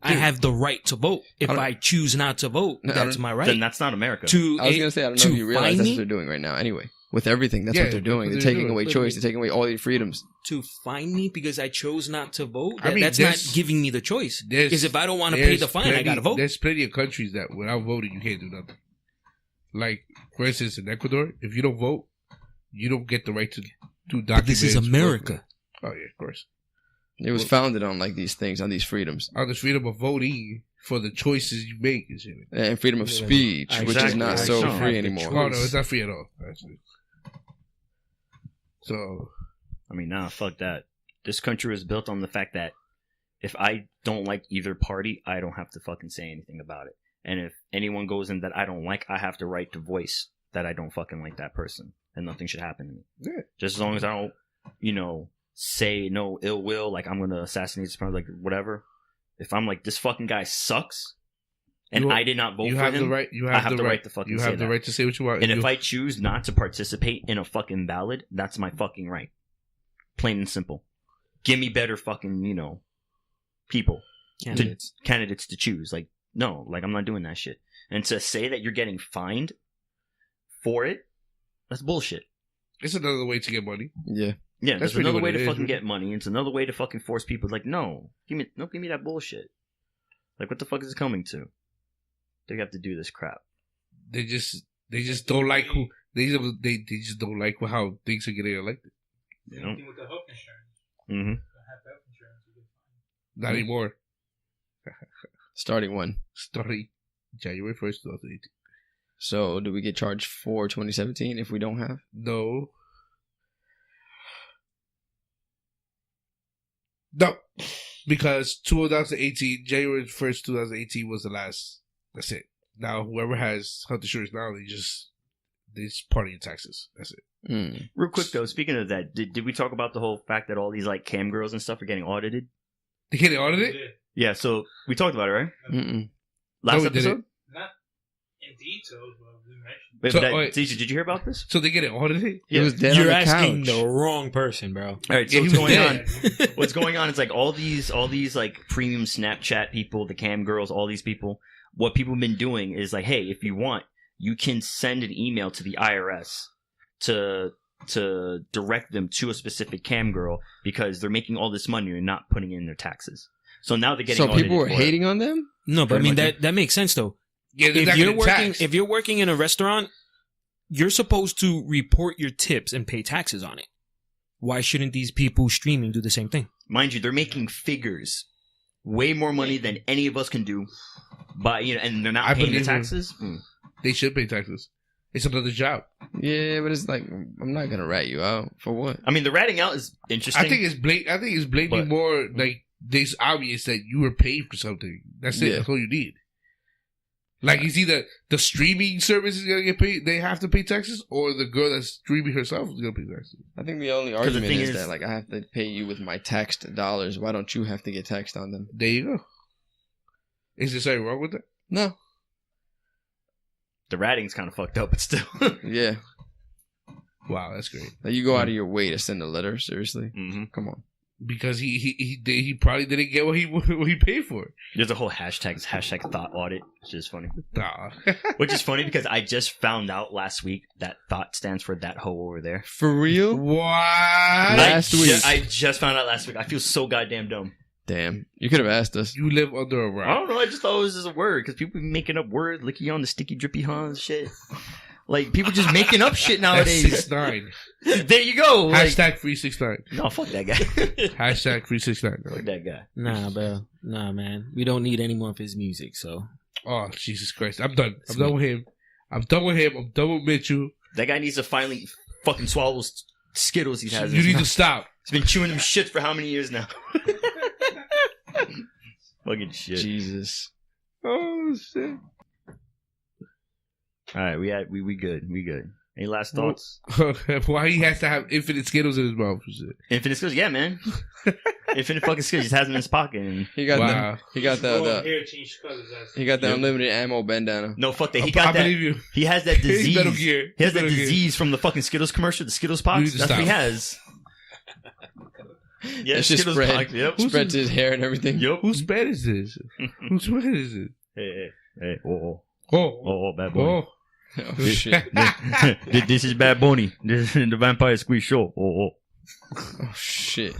[SPEAKER 3] I
[SPEAKER 2] Dude.
[SPEAKER 3] have the right to vote. If
[SPEAKER 4] I don't-
[SPEAKER 3] I choose not to vote,
[SPEAKER 4] No, I
[SPEAKER 3] that's
[SPEAKER 4] don't-
[SPEAKER 3] my right.
[SPEAKER 1] then that's not America.
[SPEAKER 3] To
[SPEAKER 4] I was going to say, I don't know
[SPEAKER 3] to
[SPEAKER 4] if you realize
[SPEAKER 3] fine
[SPEAKER 4] that's
[SPEAKER 3] me?
[SPEAKER 4] what they're doing right now. Anyway, with everything, that's
[SPEAKER 2] Yeah,
[SPEAKER 4] what they're doing.
[SPEAKER 2] that's
[SPEAKER 4] They're
[SPEAKER 2] what they're
[SPEAKER 4] taking away
[SPEAKER 3] doing.
[SPEAKER 4] choice. They're taking away all your freedoms.
[SPEAKER 3] to fine me because I chose not to vote.
[SPEAKER 2] I mean,
[SPEAKER 3] That's
[SPEAKER 2] there's-
[SPEAKER 3] not giving me the choice.
[SPEAKER 2] there's-
[SPEAKER 3] Because if I don't want to pay
[SPEAKER 2] There's
[SPEAKER 3] the fine, I gotta vote.
[SPEAKER 2] There's plenty of countries that without voting you can't do nothing. Like, for instance, in Ecuador, if you don't vote, you don't get the right to do documents.
[SPEAKER 3] This is America.
[SPEAKER 2] Oh yeah, of course.
[SPEAKER 4] It was founded on like these things, on these freedoms.
[SPEAKER 2] On the freedom of voting for the choices you make and shit.
[SPEAKER 4] And freedom of
[SPEAKER 3] Yeah.
[SPEAKER 4] speech, which is
[SPEAKER 1] Exactly.
[SPEAKER 4] not
[SPEAKER 1] Right.
[SPEAKER 4] so
[SPEAKER 1] No.
[SPEAKER 4] free
[SPEAKER 1] Have the
[SPEAKER 4] anymore.
[SPEAKER 2] Oh no, it's not free at all. Actually. So
[SPEAKER 1] I mean, nah, fuck that. This country was built on the fact that if I don't like either party, I don't have to fucking say anything about it. And if anyone goes in that I don't like, I have the right to voice that I don't fucking like that person. And nothing should happen to me.
[SPEAKER 2] yeah,
[SPEAKER 1] Just as long as I don't, say no ill will, like I'm gonna assassinate this person, like whatever. If I'm like, this fucking guy sucks, and
[SPEAKER 2] You-
[SPEAKER 1] I did not vote
[SPEAKER 2] you
[SPEAKER 1] for
[SPEAKER 2] have
[SPEAKER 1] him,
[SPEAKER 2] the right. You
[SPEAKER 1] I
[SPEAKER 2] have,
[SPEAKER 1] have
[SPEAKER 2] the
[SPEAKER 1] the
[SPEAKER 2] right.
[SPEAKER 1] right to fucking
[SPEAKER 2] You
[SPEAKER 1] say
[SPEAKER 2] have the
[SPEAKER 1] that.
[SPEAKER 2] right to say what you want.
[SPEAKER 1] and
[SPEAKER 2] You-
[SPEAKER 1] if I choose not to participate in a fucking ballot, that's my fucking right. Plain and simple. Give me better fucking, people, candidates to choose. Like, no, like I'm not doing that shit. And to say that you're getting fined for it, that's bullshit.
[SPEAKER 2] it's another way to get money.
[SPEAKER 4] Yeah.
[SPEAKER 1] Yeah,
[SPEAKER 2] That's
[SPEAKER 1] there's
[SPEAKER 2] really
[SPEAKER 1] another
[SPEAKER 2] what
[SPEAKER 1] way
[SPEAKER 2] it
[SPEAKER 1] to
[SPEAKER 2] is,
[SPEAKER 1] fucking
[SPEAKER 2] really.
[SPEAKER 1] get money. It's another way to fucking force people. Like, no, give me that bullshit. Like, what the fuck is it coming to? They have to do this crap.
[SPEAKER 2] They just don't like who they just don't like how things are getting elected.
[SPEAKER 1] You
[SPEAKER 5] Same
[SPEAKER 1] know?
[SPEAKER 5] thing with the health insurance.
[SPEAKER 1] Mm-hmm.
[SPEAKER 5] Don't have health insurance, you get fined.
[SPEAKER 2] Not anymore.
[SPEAKER 4] Starting one.
[SPEAKER 2] Starting January 1st, 2018.
[SPEAKER 4] So, do we get charged for 2017 if we don't have?
[SPEAKER 2] No, because 2018, January 1st, 2018 was the last. That's it. Now, whoever has health insurance now, they just party in taxes. That's it.
[SPEAKER 4] Mm.
[SPEAKER 1] Real quick though, speaking of that, did we talk about the whole fact that all these like cam girls and stuff are getting audited?
[SPEAKER 2] They can't audit it.
[SPEAKER 1] Yeah, so we talked about it, right?
[SPEAKER 4] Mm-mm.
[SPEAKER 1] Last
[SPEAKER 2] we didn't.
[SPEAKER 1] episode?
[SPEAKER 5] Not in detail, but we mentioned.
[SPEAKER 1] Wait,
[SPEAKER 2] So,
[SPEAKER 1] but
[SPEAKER 2] wait.
[SPEAKER 1] Did you hear about this?
[SPEAKER 2] So they get it audited.
[SPEAKER 4] He was dead
[SPEAKER 3] You're
[SPEAKER 4] on the
[SPEAKER 3] asking
[SPEAKER 4] couch.
[SPEAKER 3] the wrong person, bro.
[SPEAKER 1] All right, so
[SPEAKER 2] Yeah,
[SPEAKER 1] what's
[SPEAKER 2] he was
[SPEAKER 1] going on?
[SPEAKER 2] dead.
[SPEAKER 1] What's going on is like all these like premium Snapchat people, the cam girls, all these people. What people have been doing is like, hey, if you want, you can send an email to the IRS to direct them to a specific cam girl because they're making all this money and not putting in their taxes. So now they're getting.
[SPEAKER 4] So people were
[SPEAKER 1] audited for it.
[SPEAKER 4] hating on them?
[SPEAKER 3] No, but I
[SPEAKER 1] Pretty
[SPEAKER 3] mean
[SPEAKER 1] much.
[SPEAKER 3] that makes sense though.
[SPEAKER 2] Yeah, they're not
[SPEAKER 3] If you're
[SPEAKER 2] getting
[SPEAKER 3] working,
[SPEAKER 2] taxed.
[SPEAKER 3] if you're working in a restaurant, you're supposed to report your tips and pay taxes on it. Why shouldn't these people streaming do the same thing?
[SPEAKER 1] Mind you, they're making figures, way more money than any of us can do. But and they're not
[SPEAKER 2] I
[SPEAKER 1] paying the
[SPEAKER 2] believe them.
[SPEAKER 1] taxes.
[SPEAKER 2] They should pay taxes. It's another job.
[SPEAKER 4] Yeah, but it's like, I'm not going to rat you out. For what?
[SPEAKER 1] I mean, the ratting out is interesting.
[SPEAKER 2] I think it's blatantly
[SPEAKER 1] But-
[SPEAKER 2] more like it's obvious that you were paid for something. That's it.
[SPEAKER 4] Yeah.
[SPEAKER 2] That's all you need. Like it's either the streaming service is gonna get paid; they have to pay taxes, or the girl that's streaming herself is gonna pay taxes.
[SPEAKER 4] I think the only
[SPEAKER 1] the
[SPEAKER 4] argument
[SPEAKER 1] thing
[SPEAKER 4] is,
[SPEAKER 1] is-
[SPEAKER 4] that, like, I have to pay you with my taxed dollars. Why don't you have to get taxed on them?
[SPEAKER 2] There you go. Is there something wrong with that?
[SPEAKER 4] No.
[SPEAKER 1] the ratting's kind of fucked up, but still.
[SPEAKER 4] Yeah.
[SPEAKER 2] Wow, that's great.
[SPEAKER 4] Like, you go out of your way to send a letter? Seriously?
[SPEAKER 1] hmm
[SPEAKER 4] Come on.
[SPEAKER 2] Because he probably didn't get what he paid for.
[SPEAKER 1] There's a whole hashtag thought audit, which is funny.
[SPEAKER 2] Nah.
[SPEAKER 1] Which is funny because I just found out last week that thought stands for that hoe over there.
[SPEAKER 4] For real?
[SPEAKER 2] What?
[SPEAKER 4] Last week.
[SPEAKER 1] I just found out last week. I feel so goddamn dumb.
[SPEAKER 4] Damn. You could have asked us.
[SPEAKER 2] You live under a
[SPEAKER 1] I
[SPEAKER 2] rock.
[SPEAKER 1] don't know. I just thought it was just a word because people be making up words, licky on the sticky drippy Hans shit. Like people just making up shit
[SPEAKER 2] That's
[SPEAKER 1] nowadays.
[SPEAKER 2] 6ix9ine.
[SPEAKER 1] There you go. Like,
[SPEAKER 2] Hashtag free 6ix9ine.
[SPEAKER 1] no, fuck that guy.
[SPEAKER 2] Hashtag free 6ix9ine.
[SPEAKER 1] Fuck that guy.
[SPEAKER 3] Nah, bro. Nah, man. We don't need any more of his music, so.
[SPEAKER 2] Oh, Jesus Christ. I'm done. I'm done with him. I'm done with Mitchell.
[SPEAKER 1] That guy needs to finally fucking swallow those Skittles he has. in
[SPEAKER 2] You
[SPEAKER 1] his
[SPEAKER 2] need to
[SPEAKER 1] mouth.
[SPEAKER 2] stop.
[SPEAKER 1] He's been chewing them shits for how many years now? Fucking shit.
[SPEAKER 4] Jesus.
[SPEAKER 2] Oh, shit.
[SPEAKER 1] All right, we good. We good. Any last thoughts?
[SPEAKER 2] Why he has to have infinite Skittles in his mouth?
[SPEAKER 1] Infinite Skittles, yeah, man. Infinite fucking Skittles. He just has them in his pocket. And
[SPEAKER 4] He got
[SPEAKER 2] Wow.
[SPEAKER 4] the
[SPEAKER 5] Hair change colors.
[SPEAKER 4] the unlimited ammo bandana.
[SPEAKER 1] no, fuck that. He
[SPEAKER 2] I
[SPEAKER 1] got that.
[SPEAKER 2] believe you.
[SPEAKER 1] He has that
[SPEAKER 2] He's
[SPEAKER 1] disease.
[SPEAKER 2] Metal Gear.
[SPEAKER 1] He has that
[SPEAKER 2] Metal Gear.
[SPEAKER 1] disease from the fucking Skittles commercial, the Skittles
[SPEAKER 2] You
[SPEAKER 1] pox.
[SPEAKER 2] need to
[SPEAKER 1] That's what he
[SPEAKER 2] stop.
[SPEAKER 1] has. Yeah,
[SPEAKER 4] It's just
[SPEAKER 1] Skittles
[SPEAKER 4] spread.
[SPEAKER 1] pox. Yep.
[SPEAKER 4] Spreads his hair and everything.
[SPEAKER 1] Yep.
[SPEAKER 2] Whose bed is this? Whose bed is it?
[SPEAKER 1] Hey. Oh,
[SPEAKER 2] Oh.
[SPEAKER 1] bad boy.
[SPEAKER 2] Oh.
[SPEAKER 4] Oh, shit.
[SPEAKER 1] This is Bad Bunny. This is the Vampire Squid show. Oh.
[SPEAKER 4] Oh, shit.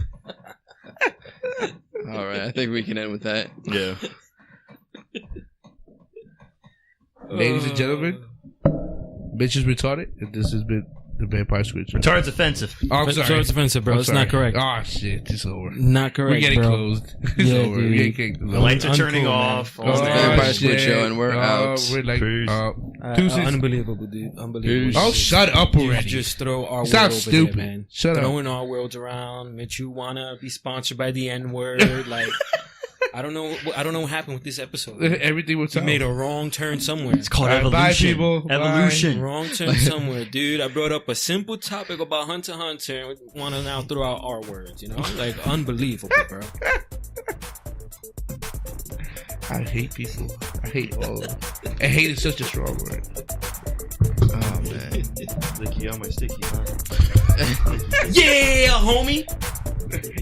[SPEAKER 4] All right. I think we can end with that.
[SPEAKER 1] Yeah.
[SPEAKER 2] Ladies and gentlemen, Mitch is retarded, and this has been the Vampire Squid Show.
[SPEAKER 1] Retarded's offensive.
[SPEAKER 2] Oh, I'm
[SPEAKER 3] So
[SPEAKER 2] sorry.
[SPEAKER 3] it's offensive, bro.
[SPEAKER 2] I'm
[SPEAKER 3] It's
[SPEAKER 2] sorry.
[SPEAKER 3] not correct.
[SPEAKER 2] Oh, shit. It's over.
[SPEAKER 3] Not correct,
[SPEAKER 2] We're getting
[SPEAKER 3] bro.
[SPEAKER 2] closed. It's
[SPEAKER 3] Yeah,
[SPEAKER 2] over.
[SPEAKER 3] dude.
[SPEAKER 2] We ain't getting
[SPEAKER 1] The
[SPEAKER 2] closed.
[SPEAKER 1] lights are
[SPEAKER 3] Uncool,
[SPEAKER 1] turning
[SPEAKER 3] man.
[SPEAKER 1] off.
[SPEAKER 4] It's the Vampire Squid
[SPEAKER 2] shit.
[SPEAKER 4] Show, and we're out.
[SPEAKER 2] We're like,
[SPEAKER 1] Peace.
[SPEAKER 2] Deuces.
[SPEAKER 3] Unbelievable, dude. Unbelievable.
[SPEAKER 2] Oh, shut up
[SPEAKER 3] You
[SPEAKER 2] already.
[SPEAKER 3] just throw our
[SPEAKER 2] Stop
[SPEAKER 3] world over
[SPEAKER 2] stupid.
[SPEAKER 3] there, man.
[SPEAKER 2] Shut up.
[SPEAKER 3] Throwing our worlds around. Mitch, you wanna be sponsored by the N word? Like, I don't know what happened with this episode.
[SPEAKER 2] Everything was
[SPEAKER 3] You made a wrong turn somewhere.
[SPEAKER 1] It's called
[SPEAKER 2] All right, bye,
[SPEAKER 1] evolution.
[SPEAKER 2] people. Bye.
[SPEAKER 1] Evolution.
[SPEAKER 3] Wrong turn somewhere, dude. I brought up a simple topic about Hunter x Hunter and want to now throw out our words, you know? Like, unbelievable, bro.
[SPEAKER 2] I hate people. I hate all of them. And hate is such a strong word.
[SPEAKER 4] Oh, man.
[SPEAKER 1] Licky on my sticky, huh? Yeah, homie.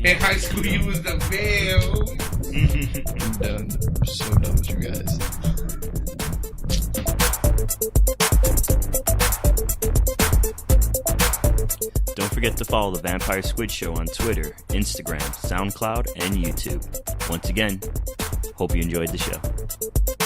[SPEAKER 2] In high school, you was the male.
[SPEAKER 4] I'm done. I'm so done with you guys.
[SPEAKER 1] Don't forget to follow the Vampire Squid Show on Twitter, Instagram, SoundCloud, and YouTube. Once again, hope you enjoyed the show.